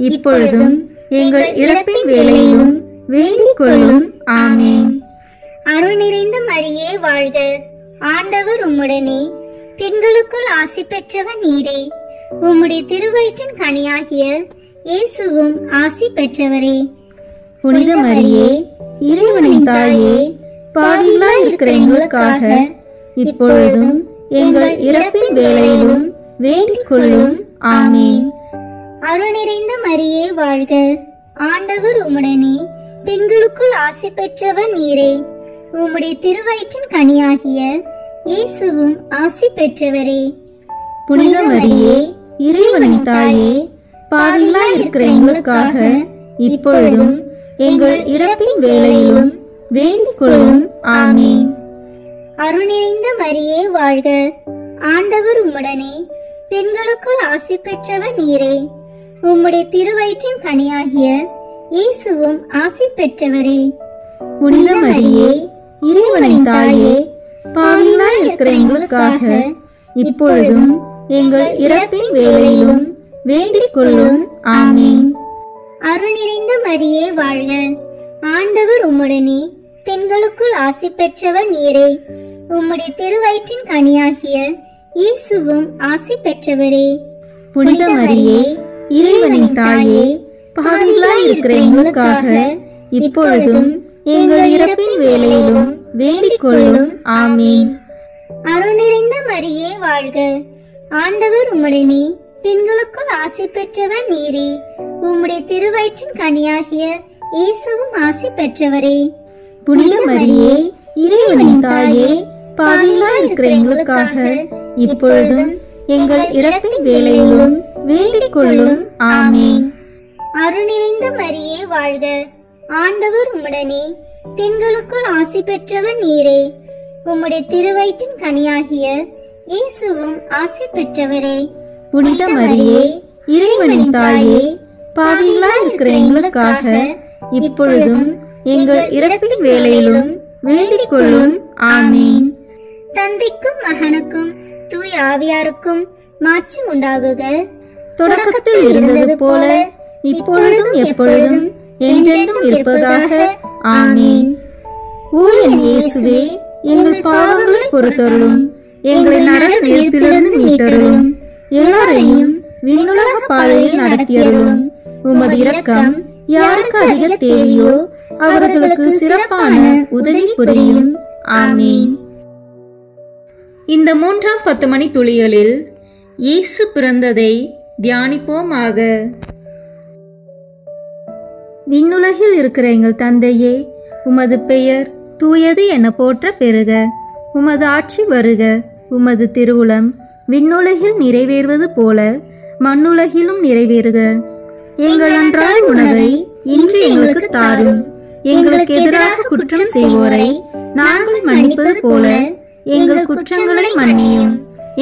இப்பொழுதும் எங்கள் இறப்பின் வேளையிலும் வேண்டிக் கொள்ளும். ஆமீன். அருள் நிறைந்த மரியே வாழ்க, ஆண்டவர் உம்முடனே, பெண்களுக்குள் ஆசி பெற்றவர் நீரே. உம்முடைய திருவயிற்றின் கனியாகிய இயேசுவும் ஆசி பெற்றவரே. புனித மரியே, இறைவனின் தாயே, பாவிகளாய் இருக்கிற எங்களுக்காக இப்பொழுதும் எங்கள் இறப்பின் வேளையிலும் வேண்டிக் கொள்ளும். ஆமீன். அருள் நிறைந்த மரியே வாழ்க, ஆண்டவர் உம்முடனே, பெண்களுக்குள் ஆசி பெற்றவர் நீரே. உம்முடைய திருவயிற்றின் கனியாகிய இயேசுவும் ஆசி பெற்றவரே. புனித மரியே, இறைவனின் தாயே, பாவிகளாய் இருக்கிற எங்களுக்காக இப்பொழுதும் எங்கள் இறப்பின் வேளையிலும் வேண்டிக் கொள்ளும். ஆமீன். அருள் நிறைந்த மரியே வாழ்க, ஆண்டவர் உம்முடனே, பெண்களுக்குள் ஆசி பெற்றவர் நீரே. உம்முடைய திருவயிற்றின் கனியாகிய இயேசுவும் ஆசி பெற்றவரே. புனித மரியே, இறைவனின் தாயே, பாவிகளாய் இருக்கிற எங்களுக்காக இப்பொழுதும் எங்கள் இறப்பின் வேளையிலும் வேண்டிக் கொள்ளும். ஆமீன். அருள் நிறைந்த மரியே வாழ்க, ஆண்டவர் உம்முடனே, பெண்களுக்குள் ஆசி பெற்றவர் நீரே. உம்முடைய திருவயிற்றின் கனியாகிய இயேசுவும் ஆசி பெற்றவரே. புனித மரியே, இறைவனின் தாயே, பாவிகளாய் இருக்கிற எங்களுக்காக இப்பொழுதும் எங்கள் இறப்பின் வேளையிலும் வேண்டிக் கொள்ளும். ஆமீன். அருள் நிறைந்த மரியே வாழ்க, ஆண்டவர் உம்முடனே, பெண்களுக்குள் ஆசி பெற்றவர் நீரே. உம்முடைய திருவயிற்றின் கனியாகிய இயேசுவும் ஆசி பெற்றவரே. புனித மரியே, இறைவனின் தாயே, பாவிகளாய் இருக்கிற எங்களுக்காக இப்பொழுதும் எங்கள் இறப்பின் வேளையிலும் வேண்டிக் கொள்ளும். ஆமீன். அருள் நிறைந்த மரியே வாழ்க, ஆண்டவர் உம்முடனே, பெண்களுக்குள் ஆசி பெற்றவர் நீரே. உம்முடைய திருவயிற்றின் கனியாகிய இயேசுவும் ஆசி பெற்றவரே. புனித மரியே, இறைவனின் தாயே, பாவிகளாய் இருக்கிற எங்களுக்காக இப்பொழுதும் எங்கள் இறப்பின் வேளையிலும் வேண்டிக் கொள்ளும். ஆமீன். தந்தைக்கும் மகனுக்கும் தூய ஆவியாருக்கும் மாட்சி உண்டாகுக. தொடக்கத்தில் இருந்தது போல இப்பொழுதும் எப்பொழுதும் என்றென்றும் இருப்பதாக. ஆமீன். ஓ என் இயேசுவே, எங்கள் பாவங்களை பொறுத்தருளும், எங்களை நரக நெருப்பிலிருந்து மீட்டருளும், எல்லாரையும் விண்ணுலக பாதையில் நடத்தியருளும். உமது இரக்கம் யாருக்கு அதிக தேவையோ அவர்களுக்கு சிறப்பான உதவி புரியும். ஆமீன். இந்த 3ஆம் 10 மணி துளிகளில் இயேசு பிறந்ததை தியானிப்போமாக. விண்ணுலகில் இருக்கிற எங்கள் தந்தையே, உமது பெயர் தூயது என போற்ற பெறுக. உமது ஆட்சி வருக. உமது திருவுளம் விண்ணுலகில் நிறைவேறுவது போல மண்ணுலகிலும் நிறைவேறுக. எங்கள் அன்றாட உணவை இன்று எங்களுக்கு தாரும். எங்களுக்கு எதிராக குற்றம் செய்வோரை நாங்கள் மன்னிப்பது போல எங்கள் குற்றங்களை மன்னியும்.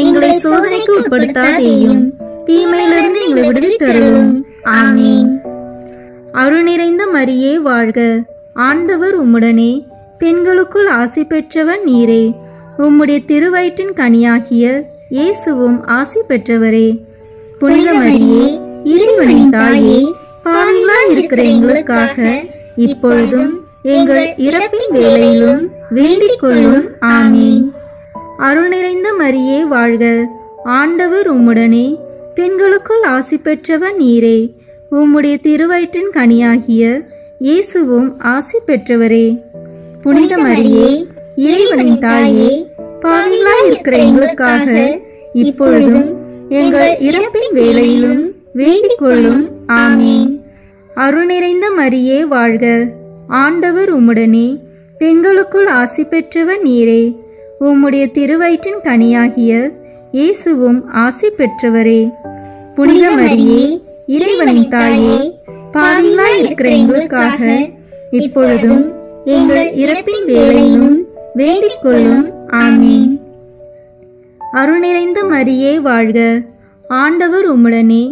எங்களை சோதனைக்கு உட்படுத்தாதேயும், தீமையிலிருந்து எங்களை விடுவித்தருளும். ஆமீன். அருள் நிறைந்த மரியே வாழ்க, ஆண்டவர் உம்முடனே, பெண்களுக்குள் ஆசி பெற்றவர் நீரே. உம்முடைய திருவயிற்றின் கனியாகிய இயேசுவும் ஆசி பெற்றவரே. புனித மரியே, இறைவனின் தாயே, பாவிகளாய் இருக்கிற எங்களுக்காக இப்பொழுதும் எங்கள் இறப்பின் வேளையிலும் வேண்டிக் கொள்ளும். ஆமீன். அருள் நிறைந்த மரியே வாழ்க, ஆண்டவர் உம்முடனே, பெண்களுக்குள் ஆசி பெற்றவர் நீரே. உம்முடைய திருவயிற்றின் கனியாகிய இயேசுவும் ஆசி பெற்றவரே. புனித மரியே, இறைவனின் தாயே, பாவிகளாய் இருக்கிற எங்களுக்காக இப்பொழுதும் எங்கள் இறப்பின் வேளையிலும் வேண்டிக் கொள்ளும். ஆமீன். அருள் நிறைந்த மரியே வாழ்க, ஆண்டவர் உம்முடனே, பெண்களுக்குள் ஆசி பெற்றவர் நீரே. உம்முடைய திருவயிற்றின் கனியாகிய இயேசுவும் ஆசி பெற்றவரே. புனித மரியே, இறைவனின் தாயே, பாவிகளாய் இருக்கிற எங்களுக்காக இப்பொழுதும் எங்கள் இறப்பின் வேளையிலும் வேண்டிக் கொள்ளும். ஆமீன். அருள் நிறைந்த மரியே வாழ்க, ஆண்டவர் உம்முடனே,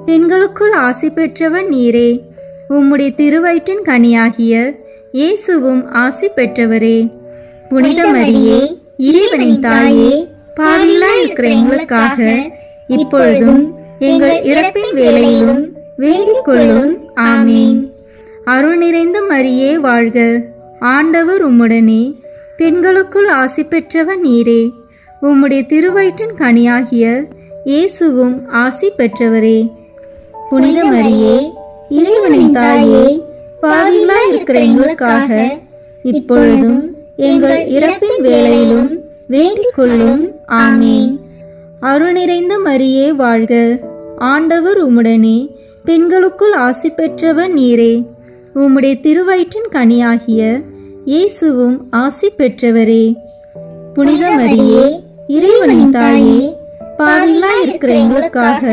பெண்களுக்குள் ஆசி பெற்றவர் நீரே. உம்முடைய திருவயிற்றின் கனியாகிய இயேசுவும் ஆசி பெற்றவரே. புனித மரியே, இறைவனின் தாயே, பாவிகளாய் இருக்கிற எங்களுக்காக இப்பொழுதும் எங்கள் இறப்பின் வேளையிலும் வேண்டிக் கொள்ளும். ஆமீன். அருள் நிறைந்த மரியே வாழ்க, ஆண்டவர் உம்முடனே, பெண்களுக்குள் ஆசி பெற்றவர் நீரே. உம்முடைய திருவயிற்றின் கனியாகிய இயேசுவும் ஆசி பெற்றவரே. புனித மரியே, இறைவனின் தாயே, பாவிகளாய் இருக்கிற எங்களுக்காக இப்பொழுதும் எங்கள் இறப்பின் வேளையிலும் வேண்டிக் கொள்ளும். ஆமீன். அருள் நிறைந்த மரியே வாழ்க, ஆண்டவர் உம்முடனே, பெண்களுக்குள் ஆசி பெற்றவர் நீரே. உம்முடைய திருவயிற்றின் கனியாகிய இயேசுவும் ஆசி பெற்றவரே. புனித மரியே, இறைவனின் தாயே, பாவிகளாய் இருக்கிற எங்களுக்காக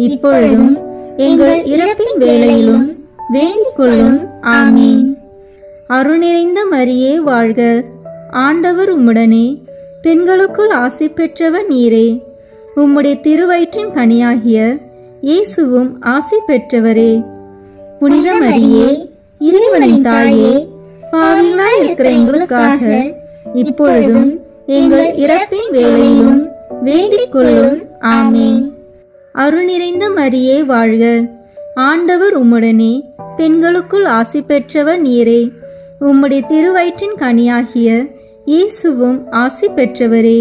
இப்பொழுதும் எங்கள் இறப்பின் வேளையிலும் வேண்டிக் கொள்ளும். ஆமீன். அருள் நிறைந்த மரியே வாழ்க, ஆண்டவர் உம்முடனே, பெண்களுக்குள் ஆசி பெற்றவர் நீரே. உம்முடைய திருவயிற்றின் கனியாகிய இயேசுவும் ஆசி பெற்றவரே. புனித மரியே, இறைவனின் தாயே, பாவிகளாய் இருக்கிற எங்களுக்காக இப்பொழுதும் எங்கள் இறப்பின் வேளையிலும் வேண்டிக் கொள்ளும். ஆமீன். அருள் நிறைந்த மரியே வாழ்க, ஆண்டவர் உம்முடனே, பெண்களுக்குள் ஆசி பெற்றவர் நீரே. உம்முடைய திருவயிற்றின் கனியாகிய இயேசுவும் ஆசி பெற்றவரே.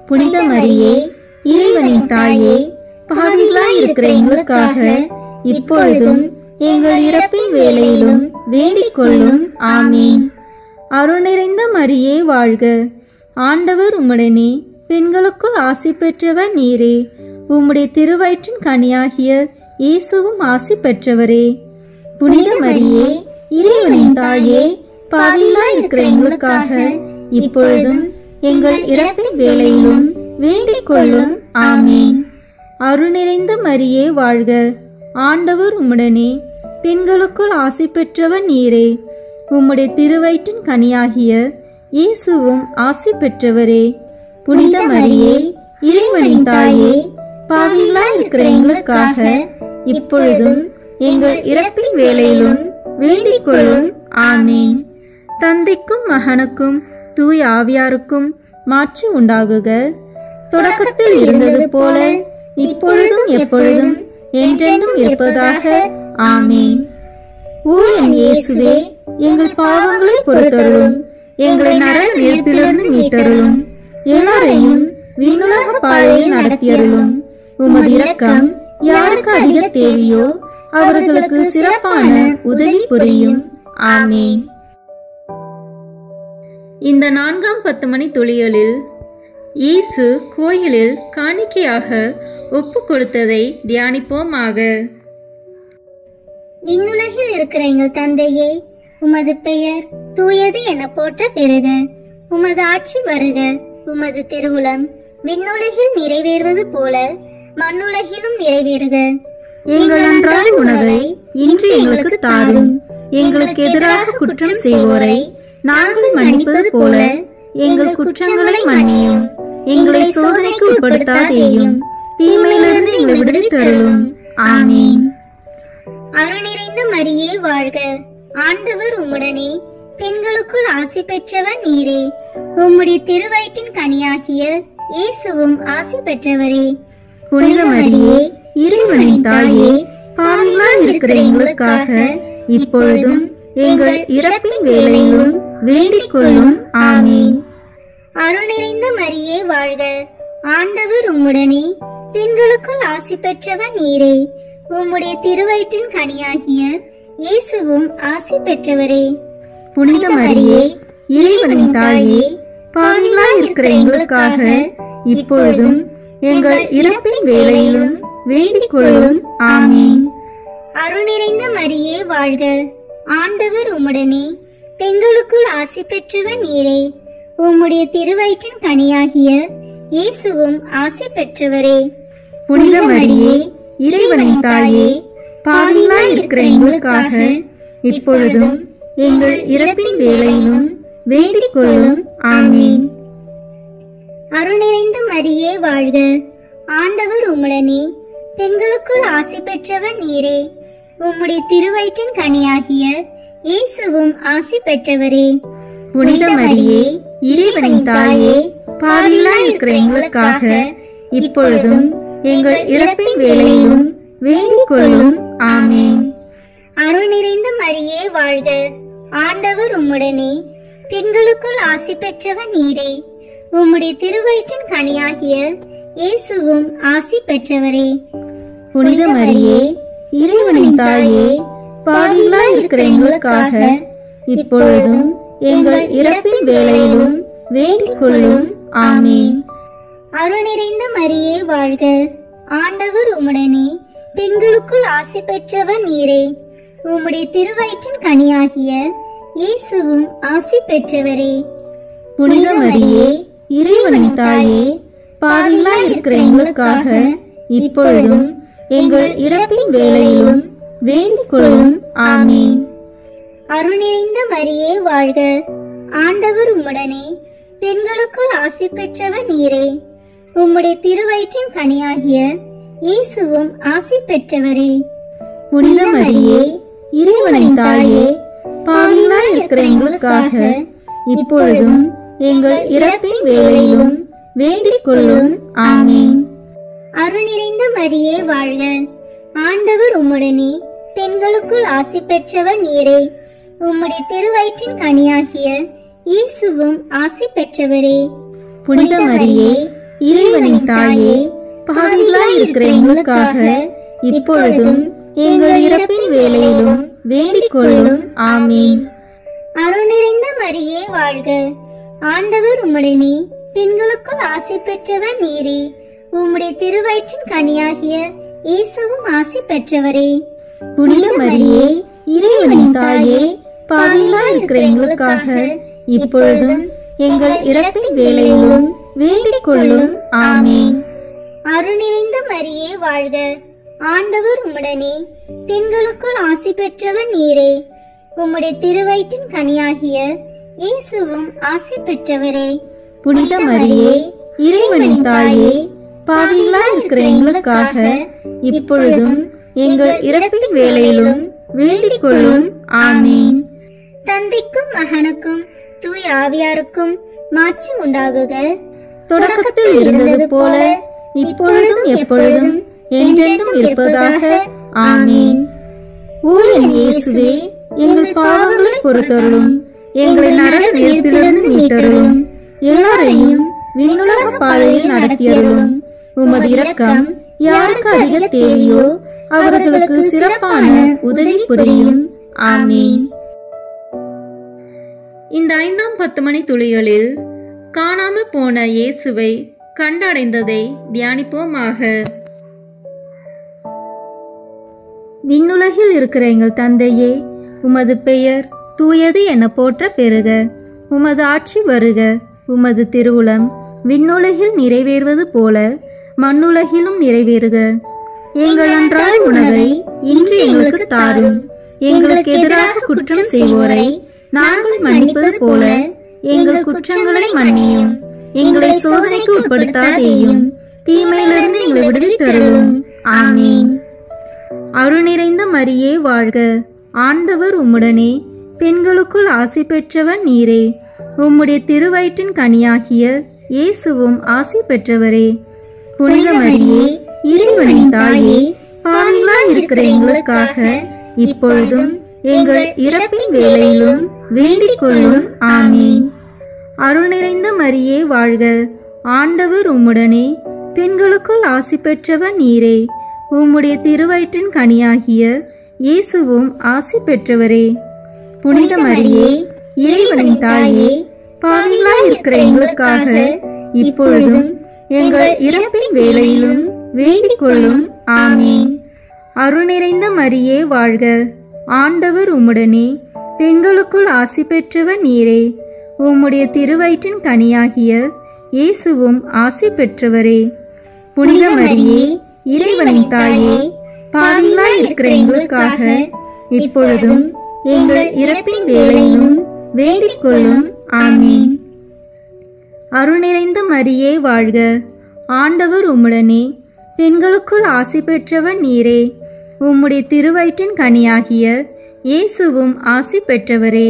புனித மரியே, இறைவனின் தாயே, பாவிகளாய் இருக்கிற எங்களுக்காக இப்பொழுதும் எங்கள் இறப்பின் வேளையிலும் வேண்டிக் கொள்ளும். ஆமீன். அருள் நிறைந்த மரியே வாழ்க, ஆண்டவர் உம்முடனே, பெண்களுக்குள் ஆசி பெற்றவர் நீரே. உம்முடைய திருவயிற்றின் கனியாகிய இயேசுவும் ஆசி பெற்றவரே. புனித மரியே, இறைவனின் தாயே, பாவிகளாய் இருக்கிற எங்களுக்காக இப்பொழுதும் எங்கள் இறப்பின் வேளையிலும் வேண்டிக் கொள்ளும். ஆமீன். அருள் நிறைந்த மரியே வாழ்க, ஆண்டவர் உம்முடனே, பெண்களுக்குள் ஆசி பெற்றவர் நீரே. உம்முடைய திருவயிற்றின் கனியாகிய இயேசுவும் ஆசி பெற்றவரே. புனித மரியே, இறைவனின் தாயே, பாவிகளாய் இருக்கிற எங்களுக்காக இப்பொழுதும் எங்கள் இறப்பின் வேளையிலும் வேண்டிக் கொள்ளும். ஆமீன். தந்தைக்கும் மகனுக்கும் தூய ஆவியாருக்கும் மாட்சி உண்டாகுக. தொடக்கத்தில் இருந்தது போல இப்பொழுதும் எப்பொழுதும் என்றென்றும் இருப்பதாக. ஆமீன். ஓ என் இயேசுவே, எங்கள் பாவங்களை பொறுத்தருளும், எங்களை நரக நெருப்பிலிருந்து மீட்டருளும், எல்லாரையும் விண்ணுலக பாதையில் நடத்தியருளும். உமது இரக்கம் யாருக்கு அதிக தேவையோ அவர்களுக்கு சிறப்பான உதவி புரியும். ஆமீன். இந்த 4ஆம் 10 மணி துளிகளில் இயேசு கோயிலில் காணிக்கையாக ஒப்பு கொடுத்ததை தியானிப்போமாக. விண்ணுலகில் இருக்கிற எங்கள் தந்தையே, உமது பெயர் தூயது என போற்ற பெறுக. உமது ஆட்சி வருக. உமது திருவுளம் விண்ணுலகில் நிறைவேறுவது போல மண்ணுலகிலும் நிறைவேறுக. எங்கள் அன்றாட உணவை இன்று எங்களுக்கு தாரும். எங்களுக்கு எதிராக குற்றம் செய்வோரை நாங்கள் மன்னிப்பது போல எங்கள் குற்றங்களை மன்னியும். எங்களை சோதனைக்கு உட்படுத்தாதேயும், தீமையிலிருந்து எங்களை விடுவித்தருளும். ஆமீன். அருள் நிறைந்த மரியே வாழ்க, ஆண்டவர் உம்முடனே, பெண்களுக்குள் ஆசி பெற்றவர் நீரே. உம்முடைய திருவயிற்றின் கனியாகிய இயேசுவும் ஆசி பெற்றவரே. புனித மரியே, இறைவனின் தாயே, பாவிகளாய் இருக்கிற எங்களுக்காக இப்பொழுதும் எங்கள் இறப்பின் வேளையிலும் வேண்டிக் கொள்ளும். ஆமீன். அருள் நிறைந்த மரியே வாழ்க, ஆண்டவர் உம்முடனே, பெண்களுக்குள் ஆசி பெற்றவர் நீரே. உம்முடைய திருவயிற்றின் கனியாகிய இயேசுவும் ஆசி பெற்றவரே. புனித மரியே, இறைவனின் தாயே, பாவிகளாய் இருக்கிற எங்களுக்காக இப்பொழுதும் எங்கள் இறப்பின் வேளையிலும் வேண்டிக் கொள்ளும். ஆமீன். அருள் நிறைந்த மரியே வாழ்க, ஆண்டவர் உம்முடனே, பெண்களுக்குள் ஆசி பெற்றவர் நீரே. உம்முடைய திருவயிற்றின் கனியாகிய இயேசுவும் ஆசி பெற்றவரே. புனித மரியே, இறைவனின் தாயே, பாவிகளாய் இருக்கிற எங்களுக்காக இப்பொழுதும் எங்கள் இறப்பின் வேளையிலும் வேண்டிக் கொள்ளும். ஆமீன். அருள் நிறைந்த மரியே வாழ்க, ஆண்டவர் உம்முடனே, பெண்களுக்குள் ஆசி பெற்றவர் நீரே. உம்முடைய திருவயிற்றின் கனியாகிய இயேசுவும் ஆசி பெற்றவரே. புனித மரியே, இறைவனின் தாயே, பாவிகளாய் இருக்கிற எங்களுக்காக இப்பொழுதும் எங்கள் இறப்பின் வேளையிலும் வேண்டிக் கொள்ளும். ஆமீன். அருள் நிறைந்த மரியே வாழ்க, ஆண்டவர் உம்முடனே, பெண்களுக்குள் ஆசி பெற்றவர் நீரே. உம்முடைய திருவயிற்றின் கனியாகிய இயேசுவும் ஆசி பெற்றவரே. புனித மரியே, இறைவனின் தாயே, பாவிகளாய் இருக்கிற எங்களுக்காக இப்பொழுதும் எங்கள் இறப்பின் வேளையிலும் வேண்டிக் கொள்ளும். ஆமீன். அருள் நிறைந்த மரியே வாழ்க, ஆண்டவர் உம்முடனே, பெண்களுக்குள் ஆசி பெற்றவர் நீரே. உம்முடைய திருவயிற்றின் கனியாகிய இயேசுவும் ஆசி பெற்றவரே. புனித மரியே, இறைவனின் தாயே, பாவிகளாய் இருக்கிற எங்களுக்காக இப்பொழுதும் எங்கள் இறப்பின் வேளையிலும் வேண்டிக் கொள்ளும். ஆமீன். அருள் நிறைந்த மரியே வாழ்க, ஆண்டவர் உம்முடனே, பெண்களுக்குள் ஆசி பெற்றவர் நீரே. உம்முடைய திருவயிற்றின் கனியாகிய இயேசுவும் ஆசி பெற்றவரே. புனித மரியே, இறைவனின் தாயே, பாவிகளாய் இருக்கிற எங்களுக்காக இப்பொழுதும் எங்கள் இறப்பின் வேளையிலும் வேண்டிக் கொள்ளும். ஆமீன். அருள் நிறைந்த மரியே வாழ்க, ஆண்டவர் உம்முடனே, பெண்களுக்குள் ஆசி பெற்றவர் நீரே. உம்முடைய திருவயிற்றின் கனியாகிய இயேசுவும் ஆசி பெற்றவரே. புனித மரியே, இறைவனின் தாயே, பாவிகளாய் இருக்கிற எங்களுக்காக இப்பொழுதும் எங்கள் இறப்பின் வேளையிலும் வேண்டிக் கொள்ளும். ஆமீன். அருள் நிறைந்த மரியே வாழ்க, ஆண்டவர் உம்முடனே, பெண்களுக்குள் ஆசி பெற்றவர் நீரே. உம்முடைய திருவயிற்றின் கனியாகிய இயேசுவும் ஆசி பெற்றவரே. புனித மரியே, இறைவனின் தாயே, பாவிகளாய் இருக்கிற எங்களுக்காக இப்பொழுதும் எங்கள் இறப்பின் வேளையிலும் வேண்டிக் கொள்ளும். ஆமீன். அருள் நிறைந்த மரியே வாழ்க, ஆண்டவர் உம்முடனே, பெண்களுக்குள் ஆசி பெற்றவர் நீரே. உம்முடைய திருவயிற்றின் கனியாகிய இயேசுவும் ஆசி பெற்றவரே. புனித மரியே, இறைவனின் தாயே, பாவிகளாய் இருக்கிற எங்களுக்காக இப்பொழுதும் எங்கள் இறப்பின் வேளையிலும் வேண்டிக் கொள்ளும். ஆமீன். தந்தைக்கும் மகனுக்கும் தூய ஆவியாருக்கும் மாட்சி உண்டாகுக. தொடக்கத்தில் இருந்தது போல இப்பொழுதும் எப்பொழுதும் என்றென்றும் இருப்பதாக. ஆமீன். ஓ என் இயேசுவே, எங்கள் பாவங்களை பொறுத்தருளும், எங்களை நரக நெருப்பிலிருந்து மீட்டருளும், எல்லாரையும் விண்ணுலக பாதையில் நடத்தியருளும். உமது இரக்கம் யாருக்கு அதிக தேவையோ அவர்களுக்கு சிறப்பான உதவி புரியும். ஆமீன். இந்த 5ஆம் 10 மணி துளிகளில் காணாமல் போன இயேசுவை கண்டடைந்ததை தியானிப்போமாக. விண்ணுலகில் இருக்கிற எங்கள் தந்தையே, உமது பெயர் தூயது என போற்ற பெறுக. உமது ஆட்சி வருக. உமது திருவுளம் விண்ணுலகில் நிறைவேறுவது போல மண்ணுலகிலும் நிறைவேறுக. எங்கள் அன்றாட உணவை இன்று எங்களுக்கு தாரும். எங்களுக்கு எதிராக குற்றம் செய்வோரை நாங்கள் மன்னிப்பது போல எங்கள் குற்றங்களை மன்னியும். எங்களை சோதனைக்கு உட்படுத்தாதேயும், தீமையிலிருந்து எங்களை விடுவித்தருளும். ஆமீன். அருள் நிறைந்த மரியே வாழ்க, ஆண்டவர் உம்முடனே, பெண்களுக்குள் ஆசி பெற்றவர் நீரே. உம்முடைய திருவயிற்றின் கனியாகிய இயேசுவும் ஆசி பெற்றவரே. புனித மரியே, இறைவனின் தாயே, பாவிகளாய் இருக்கிற எங்களுக்காக இப்பொழுதும் எங்கள் இறப்பின் வேளையிலும் வேண்டிக் கொள்ளும். ஆமீன். அருள் நிறைந்த மரியே வாழ்க, ஆண்டவர் உம்முடனே, பெண்களுக்குள் ஆசி பெற்றவர் நீரே. உம்முடைய திருவயிற்றின் கனியாகிய இயேசுவும் ஆசி பெற்றவரே. புனித மரியே, இறைவனின் தாயே, பாவிகளாய் இருக்கிற எங்களுக்காக இப்பொழுதும் எங்கள் இறப்பின் வேளையிலும் வேண்டிக் கொள்ளும். ஆமீன். அருள் நிறைந்த மரியே வாழ்க, ஆண்டவர் உம்முடனே, பெண்களுக்குள் ஆசி பெற்றவர் நீரே. உம்முடைய திருவயிற்றின் கனியாகிய இயேசுவும் ஆசி பெற்றவரே. புனித மரியே, இறைவனின் தாயே, பாவிகளாய் இருக்கிற எங்களுக்காக இப்பொழுதும் எங்கள் இறப்பின் வேளையிலும் வேண்டிக் கொள்ளும். ஆமீன். அருள் நிறைந்த மரியே வாழ்க, ஆண்டவர் உம்முடனே, பெண்களுக்குள் ஆசி பெற்றவர் நீரே. உம்முடைய திருவயிற்றின் கனியாகிய இயேசுவும் ஆசி பெற்றவரே.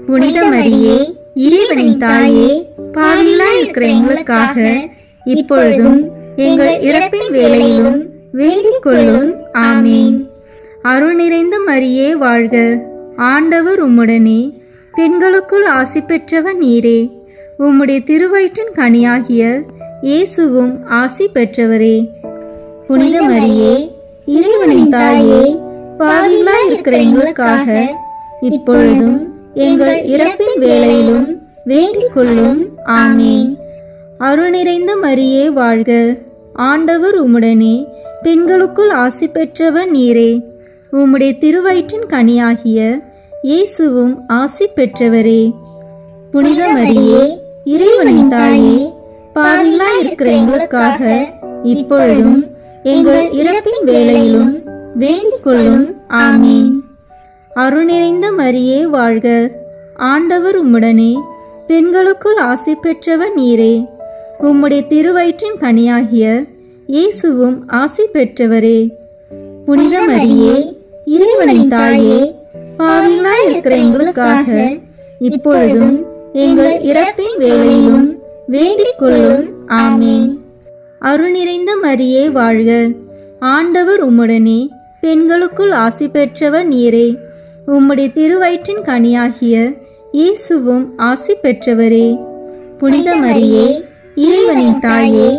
புனித மரியே, இறைவனின் தாயே, பாவிகளாய் இருக்கிற எங்களுக்காக இப்பொழுதும் எங்கள் இறப்பின் வேளையிலும் வேண்டிக் கொள்ளும். ஆமீன். அருள் நிறைந்த மரியே வாழ்க, ஆண்டவர் உம்முடனே, பெண்களுக்குள் ஆசி பெற்றவர் நீரே. உம்முடைய திருவயிற்றின் கனியாகிய இயேசுவும் ஆசி பெற்றவரே. புனித மரியே, இறைவனின் தாயே, பாவிகளாய் இருக்கிற எங்களுக்காக இப்பொழுதும் எங்கள் இறப்பின் வேளையிலும் வேண்டிக் கொள்ளும். ஆமீன். அருள் நிறைந்த மரியே வாழ்க, ஆண்டவர் உம்முடனே, பெண்களுக்குள் ஆசி பெற்றவர் நீரே. உம்முடைய திருவயிற்றின் கனியாகிய இயேசுவும் ஆசி பெற்றவரே. புனித மரியே, இறைவனின் தாயே, பாவிகளாய் இருக்கிற எங்களுக்காக இப்பொழுதும் எங்கள் இறப்பின் வேளையிலும் வேண்டிக் கொள்ளும். ஆமீன். அருள் நிறைந்த மரியே வாழ்க, ஆண்டவர் உம்முடனே, பெண்களுக்குள் ஆசி பெற்றவர் நீரே. உம்முடைய திருவயிற்றின் கனியாகிய இயேசுவும் ஆசி பெற்றவரே. புனித மரியே, இறைவனின் தாயே, பாவிகளாய் இருக்கிற எங்களுக்காக இப்பொழுதும் எங்கள் இறப்பின் வேளையிலும் வேண்டிக் கொள்ளும். ஆமீன். அருள் நிறைந்த மரியே வாழ்க, ஆண்டவர் உம்முடனே, பெண்களுக்குள் ஆசி பெற்றவர் நீரே. உம்முடைய திருவயிற்றின் கனியாகிய இயேசுவும் ஆசி பெற்றவரே. புனித மரியே, இறைவனின் தாயே,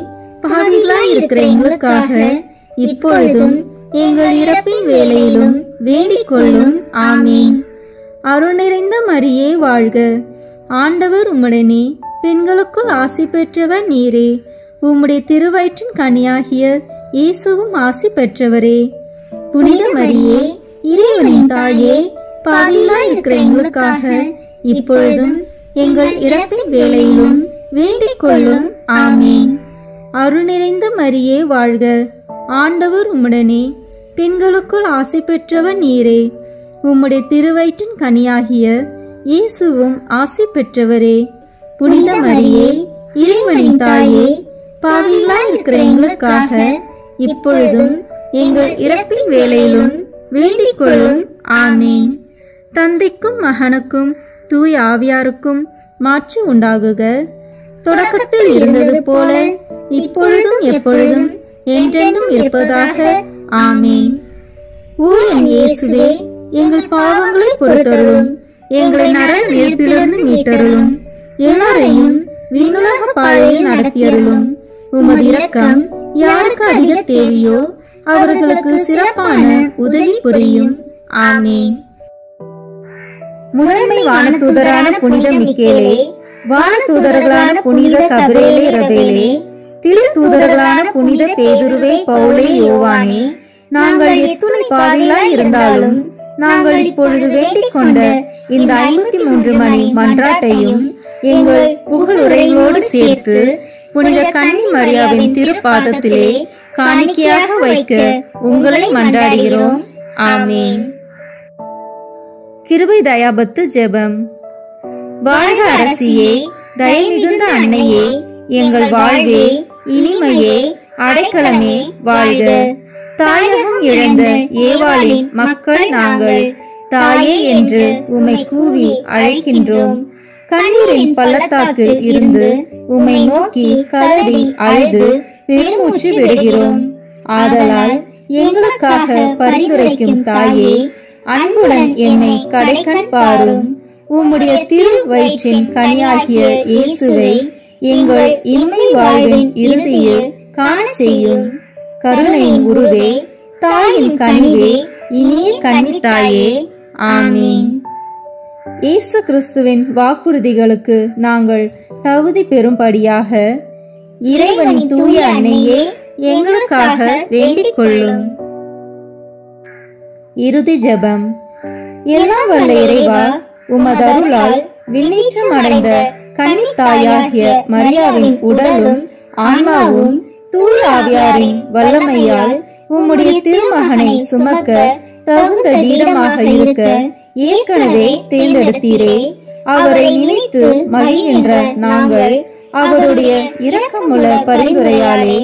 பாவிகளாய் இருக்கிற எங்களுக்காக இப்பொழுதும் எங்கள் இறப்பின் வேளையிலும் வேண்டிக் கொள்ளும். ஆமீன். அருள் நிறைந்த மரியே வாழ்க, ஆண்டவர் உம்முடனே, பெண்களுக்குள் ஆசி பெற்றவர் நீரே. உம்முடைய திருவயிற்றின் கனியாகிய இயேசுவும் ஆசி பெற்றவரே. புனித மரியே, இறைவனின் தாயே, பாவிகளாய் இருக்கிற எங்களுக்காக இப்பொழுதும் எங்கள் இறப்பின் வேளையிலும் வேண்டிக் கொள்ளும். ஆமீன். அருள் நிறைந்த மரியே வாழ்க, ஆண்டவர் உம்முடனே, பெண்களுக்குள் ஆசி பெற்றவர் நீரே. உம்முடைய திருவயிற்றின் கனியாகிய இயேசுவும் ஆசி பெற்றவரே. புனித மரியே, இறைவனின் தாயே, பாவிகளாய் இருக்கிற எங்களுக்காக இப்பொழுதும் எங்கள் இறப்பின் வேளையிலும் வேண்டிக் கொள்ளும். ஆமீன். தந்தைக்கும் மகனுக்கும் தூய ஆவியாருக்கும் மாட்சி உண்டாகுக. தொடக்கத்தில் இருந்தது போல இப்பொழுதும் எப்பொழுதும் என்றென்றும் இருப்பதாக. ஆமீன். ஓ என் இயேசுவே, எங்கள் பாவங்களை பொறுத்தருளும், எங்களை நரக நெருப்பிலிருந்து மீட்டருளும், எல்லாரையும் விண்ணுலக பாதையில் நடத்தியருளும். உமது இரக்கம் யாருக்கு அதிக தேவையோ அவர்களுக்கு சிறப்பான உதவி புரியும். ஆமீன். முதன்மை வானதூதரான புனித மிக்கேலே, வானதூதர்களான புனித கபிரேலே ரபேலே, திரு தூதர்களான புனித பேதுருவே, பவுலே, யோவானே, நாங்கள் எத்துணை பாவிகளாய் இருந்தாலும் நாங்கள் இப்பொழுது வேண்டிக் கொண்ட இந்த 53 மணி மன்றாட்டையும் எங்கள் புகழுரைகளோடு சேர்த்து புனித கன்னி மரியாவின் திருப்பாதத்திலே காணிக்கையாக வைக்க உங்களை மன்றாடுகிறோம். ஆமீன். கிருபை தயாபத்து ஜெபம். வாழ்க அரசியே, தயை மிகுந்த அன்னையே, எங்கள் வாழ்வே, இனிமையே, அடைக்கலமே வாழ்க. தாயகம் இழந்த ஏவாளின் மக்கள் நாங்கள் தாயே என்று உம்மை கூவி அழைக்கின்றோம். கண்ணீரின் பள்ளத்தாக்கில் இருந்து உம்மை நோக்கி கதறி அழுது பெருமூச்சு விடுகிறோம். ஆதலால் எங்களுக்காக பரிந்துரைக்கும் தாயே, அன்புடன் என்னை கடைக்கண் பாரும். உம்முடைய திரு வயிற்றின் கனியாகிய இயேசுவை எங்கள் இம்மை வாழ்வின் இறுதியில் காண செய்யும். கருணையின் உருவே, தாயின் கனிவே, இனிய கன்னித்தாயே. ஆமீன். இயேசு கிறிஸ்துவின் வாக்குறுதிகளுக்கு நாங்கள் தகுதி பெறும்படியாக இறைவனின் தூய அன்னையே, எங்களுக்காக வேண்டிக் கொள்ளும். இறுதி ஜெபம். எல்லாம் வல்ல இறைவா, உமது அருளால் விண்ணேற்றம் அடைந்த கன்னித்தாயாகிய மரியாவின் உடலும் ஆன்மாவும் தூய ஆவியாரின் வல்லமையால் உம்முடைய திருமகனை சுமக்க தகுந்த தீரமாக இருக்க ஏற்கனவே தேர்ந்தெடுத்தீரே. அவரை நினைத்து மகிழ்கின்ற நாங்கள் அவருடைய இரக்கமுள்ள பரிந்துரையாலே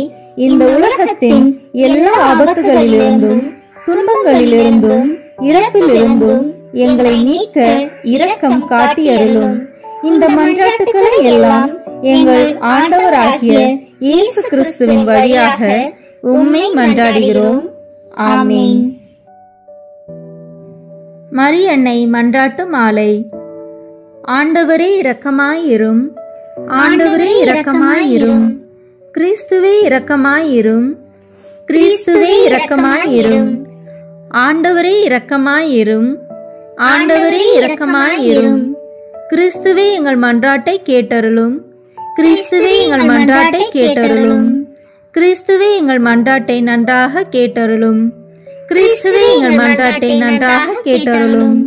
இந்த உலகத்தின் எல்லா ஆபத்துகளிலிருந்தும் துன்பங்களிலிருந்தும் இறப்பிலிருந்தும் எங்களை நீக்க இரக்கம் காட்டியருளும். இந்த மன்றாட்டுக்களை எல்லாம் எங்கள் ஆண்டவராகிய இயேசு கிறிஸ்துவின் வழியாக உம்மை மன்றாடுகிறோம். ஆமீன். மரியன்னை மன்றாட்டு மாலை. ஆண்டவரே இரக்கமாயிரும், ஆண்டவரே இரக்கமாயிரும், கிறிஸ்துவே இரக்கமாயிரும், கிறிஸ்துவே இரக்கமாயிரும், ஆண்டவரே இரக்கமாயிரும், ஆண்டவரே இரக்கமாயிரும். கிறிஸ்துவே எங்கள் மன்றாட்டை கேட்டருளும். கிறிஸ்துவே எங்கள் மன்றாட்டை கேட்டருளும். கிறிஸ்துவே எங்கள் மன்றாட்டை நன்றாக கேட்டருளும். கிறிஸ்துவே எங்கள் மன்றாட்டை நன்றாக கேட்டருளும்.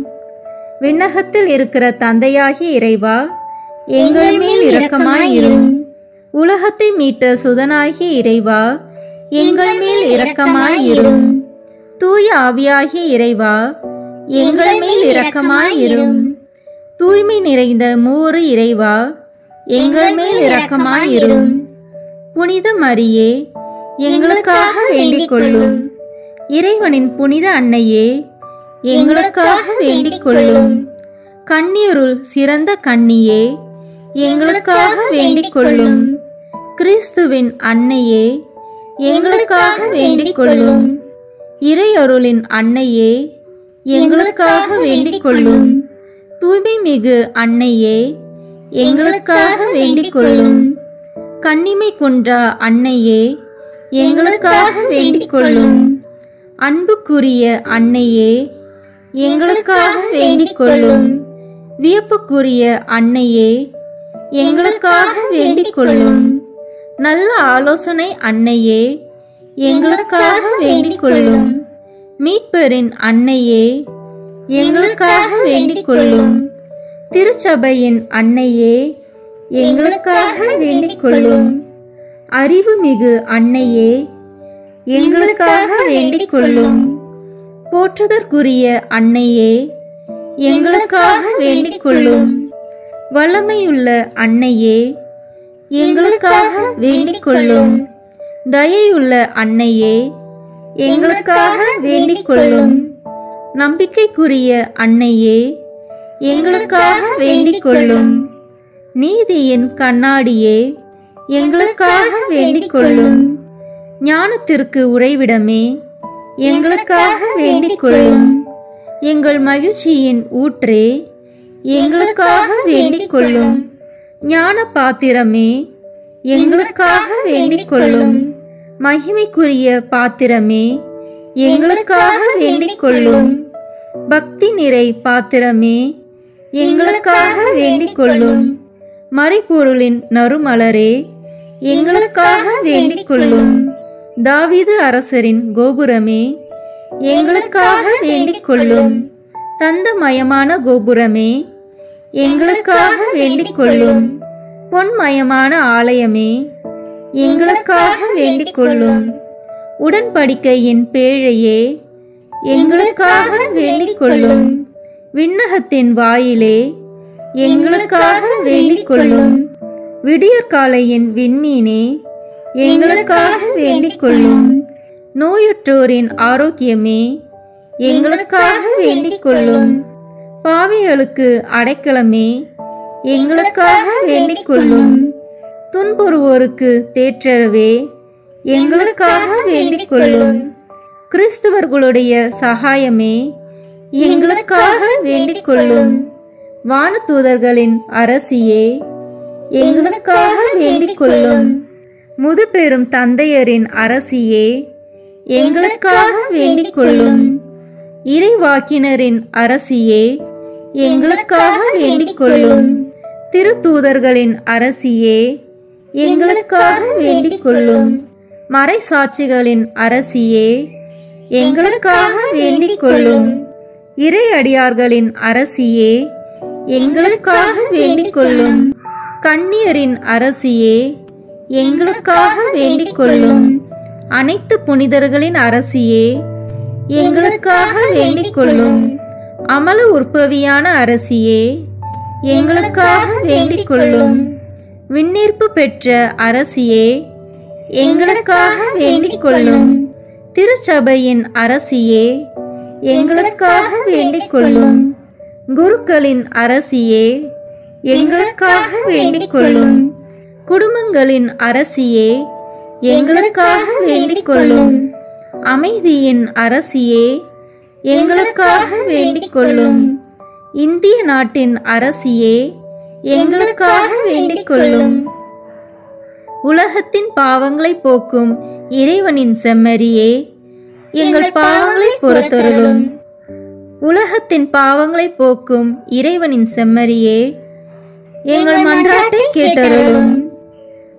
விண்ணகத்தில் இருக்கிற தந்தையாகிய இறைவா, எங்கள் மேல் இரக்கமாயிரும். உலகத்தை மீட்ட சுதனாகிய இறைவா, எங்கள் மேல் இரக்கமாயிரும். தூய ஆவியாகிய இறைவா, எங்கள் மேல் இரக்கமாயிரும். தூய்மை நிறைந்த மூவரு இறைவா, எங்கள் மேல் இரக்கமாயிரும். புனித மரியே, எங்களுக்காக வேண்டிக் கொள்ளும். இறைவனின் புனித அன்னையே, எங்களுக்காக வேண்டிக் கொள்ளும். கன்னியருள் சிறந்த கன்னியே, எங்களுக்காக வேண்டிக் கொள்ளும். கிறிஸ்துவின் அன்னையே, எங்களுக்காக வேண்டிக் கொள்ளும். இறையருளின் அன்னையே, எங்களுக்காக வேண்டிக் கொள்ளும். தூய்மை மிகு அன்னையே, எங்களுக்காக வேண்டிக் கொள்ளும். கன்னிமை குன்றா அன்னையே, எங்களுக்காக வேண்டிக் கொள்ளும். அன்புக்குரிய அன்னையே, எங்களுக்காக வேண்டிக் கொள்ளும். வியப்புக்குரிய அன்னையே, எங்களுக்காக வேண்டிக் கொள்ளும். நல்ல ஆலோசனை அன்னையே, எங்களுக்காக வேண்டிக் கொள்ளும். மீட்பரின் அன்னையே, எங்களுக்காக வேண்டிக் கொள்ளும். திருச்சபையின் அன்னையே, எங்களுக்காக வேண்டிக் கொள்ளும். அறிவுமிகு அன்னையே, எங்களுக்காக வேண்டிக் கொள்ளும். போற்றுதற்குரிய அன்னையே, எங்களுக்காக வேண்டிக் கொள்ளும். வல்லமையுள்ள அன்னையே, எங்களுக்காக வேண்டிக் கொள்ளும். தயையுள்ள அன்னையே, எங்களுக்காக வேண்டிக் கொள்ளும். நம்பிக்கைக்குரிய அன்னையே, எங்களுக்காக வேண்டிக் கொள்ளும். நீதியின் கண்ணாடியே, எங்களுக்காக வேண்டிக் கொள்ளும். ஞானத்திற்கு உறைவிடமே, எங்களுக்காக வேண்டிக் கொள்ளும். எங்கள் மகிழ்ச்சியின் ஊற்றே, எங்களுக்காக வேண்டிக் கொள்ளும். ஞான பாத்திரமே, எங்களுக்காக வேண்டிக் கொள்ளும். மகிமைக்குரிய பாத்திரமே, எங்களுக்காக வேண்டிக் கொள்ளும். பக்தி நிறை பாத்திரமே, எங்களுக்காக வேண்டிக் கொள்ளும். மறைப்பொருளின் நறுமலரே, எங்களுக்காக வேண்டிக் கொள்ளும். தாவீது அரசரின் கோபுரமே, எங்களுக்காக வேண்டிக் கொள்ளும். தந்தமயமான கோபுரமே, எங்களுக்காக வேண்டிக் கொள்ளும். பொன்மயமான ஆலயமே, எங்களுக்காக வேண்டிக் கொள்ளும். உடன்படிக்கையின் பேழையே, எங்களுக்காக வேண்டிக் கொள்ளும். விண்ணகத்தின் வாயிலே, எங்களுக்காக வேண்டிக் கொள்ளும். விடியற்காலையின் விண்மீனே, எங்களுக்காக வேண்டிக் கொள்ளும். நோயுற்றோரின் ஆரோக்கியமே, எங்களுக்காக வேண்டிக் கொள்ளும். பாவிகளுக்கு அடைக்கலமே, எங்களுக்காக வேண்டிக் கொள்ளும். துன்புறுவோருக்கு தேற்றரவே, எங்களுக்காக வேண்டிக் கொள்ளும். கிறிஸ்தவர்களுடைய சகாயமே, எங்களுக்காக வேண்டிக் கொள்ளும். வானதூதர்களின் அரசியே, எங்களுக்காக வேண்டிக் கொள்ளும். முதுபெரும் தந்தையரின் அரசியே, எங்களுக்காக வேண்டிக் கொள்ளும். இறைவாக்கினரின் அரசியே, எங்களுக்காக வேண்டிக் கொள்ளும். திருத்தூதர்களின் அரசியே, எங்களுக்காக வேண்டிக் கொள்ளும். மறைசாட்சிகளின் அரசியே, எங்களுக்காக வேண்டிக் கொள்ளும். இறையடியார்களின் அரசியே, எங்களுக்காக வேண்டிக் கொள்ளும். கன்னியரின் அரசியே, எங்களுக்காக வேண்டிக் கொள்ளும். அனைத்து புனிதர்களின் அரசியே, எங்களுக்காக வேண்டிக் கொள்ளும். அமல உற்பவியான அரசியே, எங்களுக்காக வேண்டிக் கொள்ளும். விண்ணீர்ப்பு பெற்ற அரசியே, எங்களுக்காக வேண்டிக் கொள்ளும். திருச்சபையின் அரசியே, எங்களுக்காக வேண்டிக் கொள்ளும். குருக்களின் அரசியே, எங்களுக்காக வேண்டிக் கொள்ளும். குடும்பங்களின் அரசியே, எங்களுக்காக வேண்டிக் கொள்ளும். அமைதியின் அரசியே, எங்களுக்காக வேண்டிக் கொள்ளும். இந்திய நாட்டின் அரசியே, எங்களுக்காக வேண்டிக் கொள்ளும். உலகத்தின் பாவங்களை போக்கும் இறைவனின் செம்மறியே, எங்கள் பாவங்களை பொறுத்தருளும். உலகத்தின் பாவங்களை போக்கும் இறைவனின் செம்மறியே, எங்கள் மன்றாட்டை கேட்டருளும்.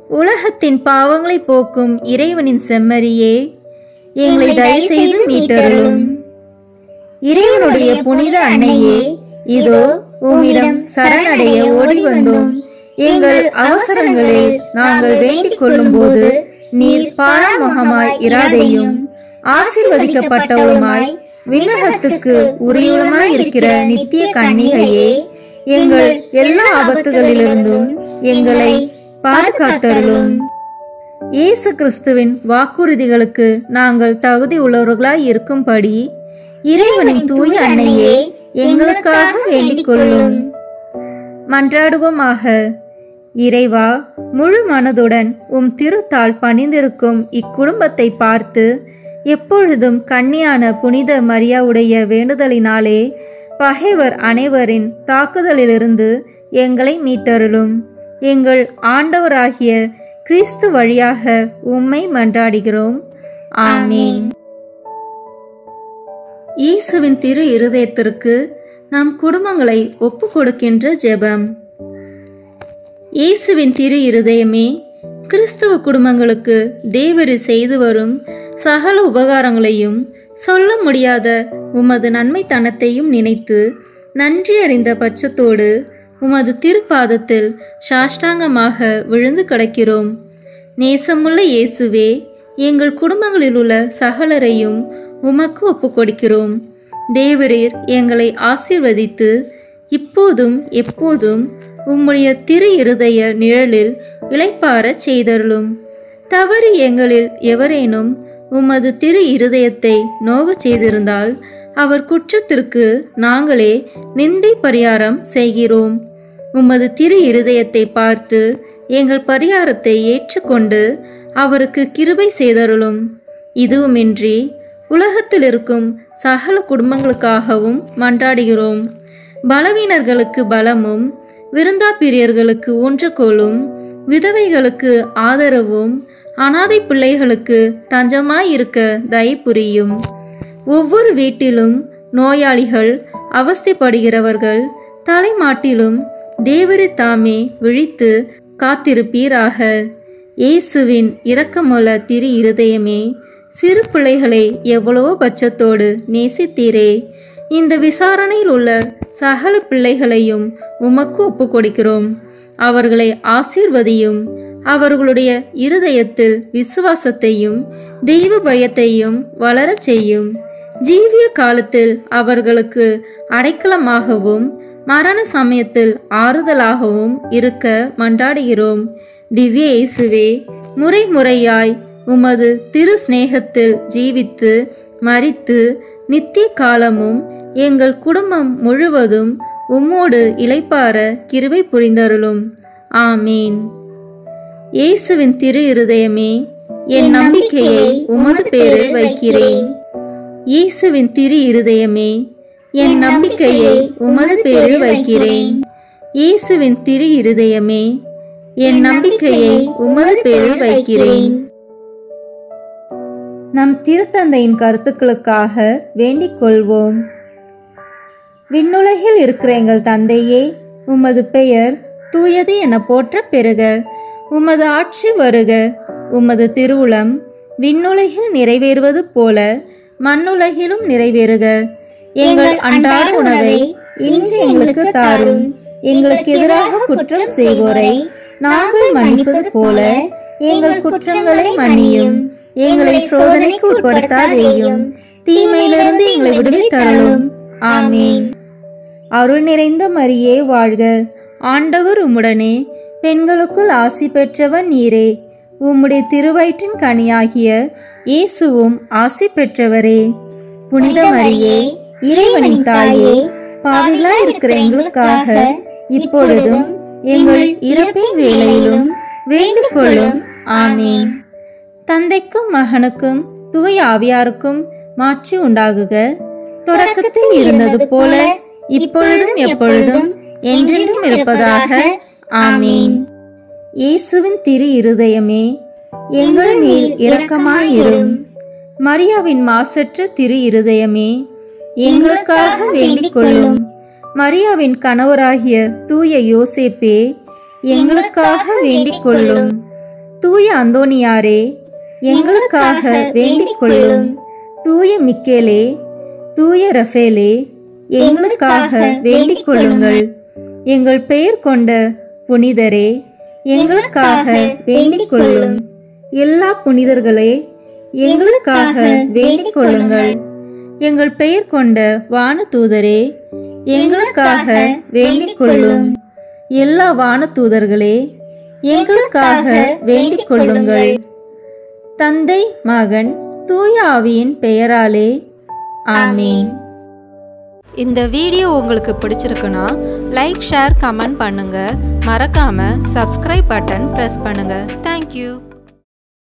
உலகத்தின் பாவங்களை போக்கும் இறைவனின் செம்மறியே, எங்களை தயவு செய்து மீட்டருளும். இறைவனுடைய புனித அன்னையே, இதோ உம்மிடம் சரணடைய ஓடி வந்தோம். எங்கள் அவசரங்களில் நாங்கள் வேண்டிக் கொள்ளும் போது நீர் பாராமுகமாய் இராதேயும். ஆசீர்வதிக்கப்பட்டவருமாய் விண்ணகத்துக்கு உரியுமாய் இருக்கிற நித்திய கன்னிகையே, எங்கள் எல்லா ஆபத்துகளிலிருந்தும் எங்களை பாதுகாத்தருளும். இயேசு கிறிஸ்துவின் வாக்குறுதிகளுக்கு நாங்கள் தகுதி உள்ளவர்களாய் இருக்கும்படி இறைவனின் தூய அன்னையே எங்களுக்காக வேண்டிக் கொள்ளும். மன்றாடுவோமாக. இறைவா, முழு மனதுடன் திருத்தால் பணிந்திருக்கும் இக்குடும்பத்தை பார்த்து எப்பொழுதும் கன்னியான புனித மரியாவுடைய வேண்டுதலினாலே பகைவர் அனைவரின் தாக்குதலிலிருந்து எங்களை மீட்டருளும். எங்கள் ஆண்டவராகிய கிறிஸ்து வழியாக உம்மை மன்றாடுகிறோம். ஆமீன். இயேசுவின் திரு இருதயத்திற்கு நம் குடும்பங்களை ஒப்பு கொடுக்கின்ற ஜெபம். இயேசுவின் திரு இருதயமே, கிறிஸ்துவ குடும்பங்களுக்கு தேவரு செய்து வரும் சகல உபகாரங்களையும் சொல்ல முடியாத உமது நன்மைத்தனத்தையும் நினைத்து நன்றி அறிந்த பட்சத்தோடு உமது திருப்பாதத்தில் சாஷ்டாங்கமாக விழுந்து கிடக்கிறோம். நேசமுள்ள இயேசுவே, எங்கள் குடும்பங்களில் உள்ள சகலரையும் உமக்கு ஒப்பு கொடுக்கிறோம். தேவரீர் எங்களை ஆசீர்வதித்து இப்போதும் எப்போதும் உம்முடைய திரு இருதய நிழலில் இளைப்பாரச் செய்தருளும். தவறு எங்களில் எவரேனும் உமது திரு இருதயத்தை நோகச் செய்திருந்தால் அவர் குற்றத்திற்கு நாங்களே நிந்தை பரிகாரம் செய்கிறோம். உமது திரு இருதயத்தை பார்த்து எங்கள் பரிகாரத்தை ஏற்றுக்கொண்டு அவருக்கு கிருபை செய்தருளும். இதுவுமின்றி உலகத்தில் இருக்கும் சகல குடும்பங்களுக்காகவும் மன்றாடுகிறோம். பலவீனர்களுக்கு பலமும், விருந்தாப்பிரியர்களுக்கு ஊன்றுகோலும், விதவைகளுக்கு ஆதரவும், அனாதை பிள்ளைகளுக்கு தஞ்சமாயிருக்க தயை புரியும். ஒவ்வொரு வீட்டிலும் நோயாளிகள், அவஸ்தைப்படுகிறவர்கள் தலைமாட்டிலும் தேவரே தாமே விழித்து காத்திருப்பீராக. இயேசுவின் இரக்கமுள்ள திரு இருதயமே, சிறு பிள்ளைகளை எவ்வளவோ பட்சத்தோடு நேசித்தீரே. இந்த விசாரணையில் உள்ள சகல பிள்ளைகளையும் உமக்கு ஒப்பு கொடுக்கிறோம். அவர்களை ஆசீர்வதியும். அவர்களுடைய இருதயத்தில் விசுவாசத்தையும் தெய்வ பயத்தையும் வளரச் செய்யும். ஜீவிய காலத்தில் அவர்களுக்கு அடைக்கலமாகவும் மரண சமயத்தில் ஆறுதலாகவும் இருக்க மன்றாடுகிறோம். திவ்ய இயேசுவே, முறை முறையாய் உமது திரு சிநேகத்தில் ஜீவித்து மரித்து நித்திய காலமும் எங்கள் குடும்பம் முழுவதும் உம்மோடு இளைப்பார கிருபை புரிந்தருளும். ஆமீன். இயேசுவின் திரு இருதயமே, என் நம்பிக்கையை உமது பேரில் வைக்கிறேன். இயேசுவின் திரு இருதயமே, என் நம்பிக்கையை உமது பேரில் வைக்கிறேன். இயேசுவின் திரு இருதயமே, என் நம்பிக்கையை உமது பேரில் வைக்கிறேன். நம் திருத்தந்தையின் கருத்துக்களுக்காக வேண்டிக் கொள்வோம். விண்ணுலகில் இருக்கிற எங்கள் தந்தையே, உமது பெயர் தூயது என போற்ற பெறுக. உமது ஆட்சி வருக. உமது திருவுளம் விண்ணுலகில் நிறைவேறுவது போல மண்ணுலகிலும் நிறைவேறுக. எங்கள் அன்றாட உணவை இன்று எங்களுக்கு தாரும். எங்களுக்கு எதிராக குற்றம் செய்வோரை நாங்கள் மன்னிப்பது போல எங்கள் குற்றங்களை மன்னியும். எங்களை சோதனைக்கு உட்படுத்தாதேயும், தீமையிலிருந்து எங்களை விடுவித்தருளும். ஆமீன். அருள் நிறைந்த மரியே வாழ்க. ஆண்டவர் உம்முடனே, பெண்களுக்குள் ஆசி பெற்றவன் நீரே. உம்முடைய திருவயிற்றின் கனியாகிய இயேசுவும் ஆசி பெற்றவரே. புனித மரியே, இறைவனின் தாயே, பாவிகளாய் இருக்கிற எங்களுக்காக இப்பொழுதும் எங்கள் இறப்பின் வேளையிலும் வேண்டிக் கொள்ளும். ஆமீன். தந்தைக்கும் மகனுக்கும் தூய ஆவியாருக்கும் மாட்சி உண்டாகுக. தொடக்கத்தில் இருந்தது போல இப்பொழுதும் எப்பொழுதும் என்றென்றும் இருப்பதாக. ஆமீன். இயேசுவின் திரு இருதயமே, எங்கள் மேல் இரக்கமாயிரும். மரியாவின் மாசற்ற திரு இருதயமே, எங்களுக்காக வேண்டிக் கொள்ளும். மரியாவின் கணவராகிய தூய யோசேப்பே, எங்களுக்காக வேண்டிக் கொள்ளும். தூய அந்தோனியாரே, எங்களுக்காக வேண்டிக் கொள்ளும். தூய மிக்கேலே, தூய ரஃபேலே, எங்களுக்காக வேண்டிக் கொள்ளுங்கள். எங்கள் பெயர் கொண்ட புனிதரே, எங்களுக்காக வேண்டிக் கொள்ளும். எல்லா புனிதர்களே, எங்களுக்காக வேண்டிக் கொள்ளுங்கள். எங்கள் பெயர் கொண்ட வானதூதரே, எங்களுக்காக வேண்டிக் கொள்ளும். எல்லா வானதூதர்களே, எங்களுக்காக வேண்டிக் கொள்ளுங்கள். தந்தை, மகன், தூய ஆவியின் பெயராலே ஆமென். இந்த வீடியோ உங்களுக்கு பிடிச்சிருக்குன்னா லைக், ஷேர், கமெண்ட் பண்ணுங்க. மறக்காம சப்ஸ்கிரைப் பட்டன் பிரஸ் பண்ணுங்க. தேங்க்யூ.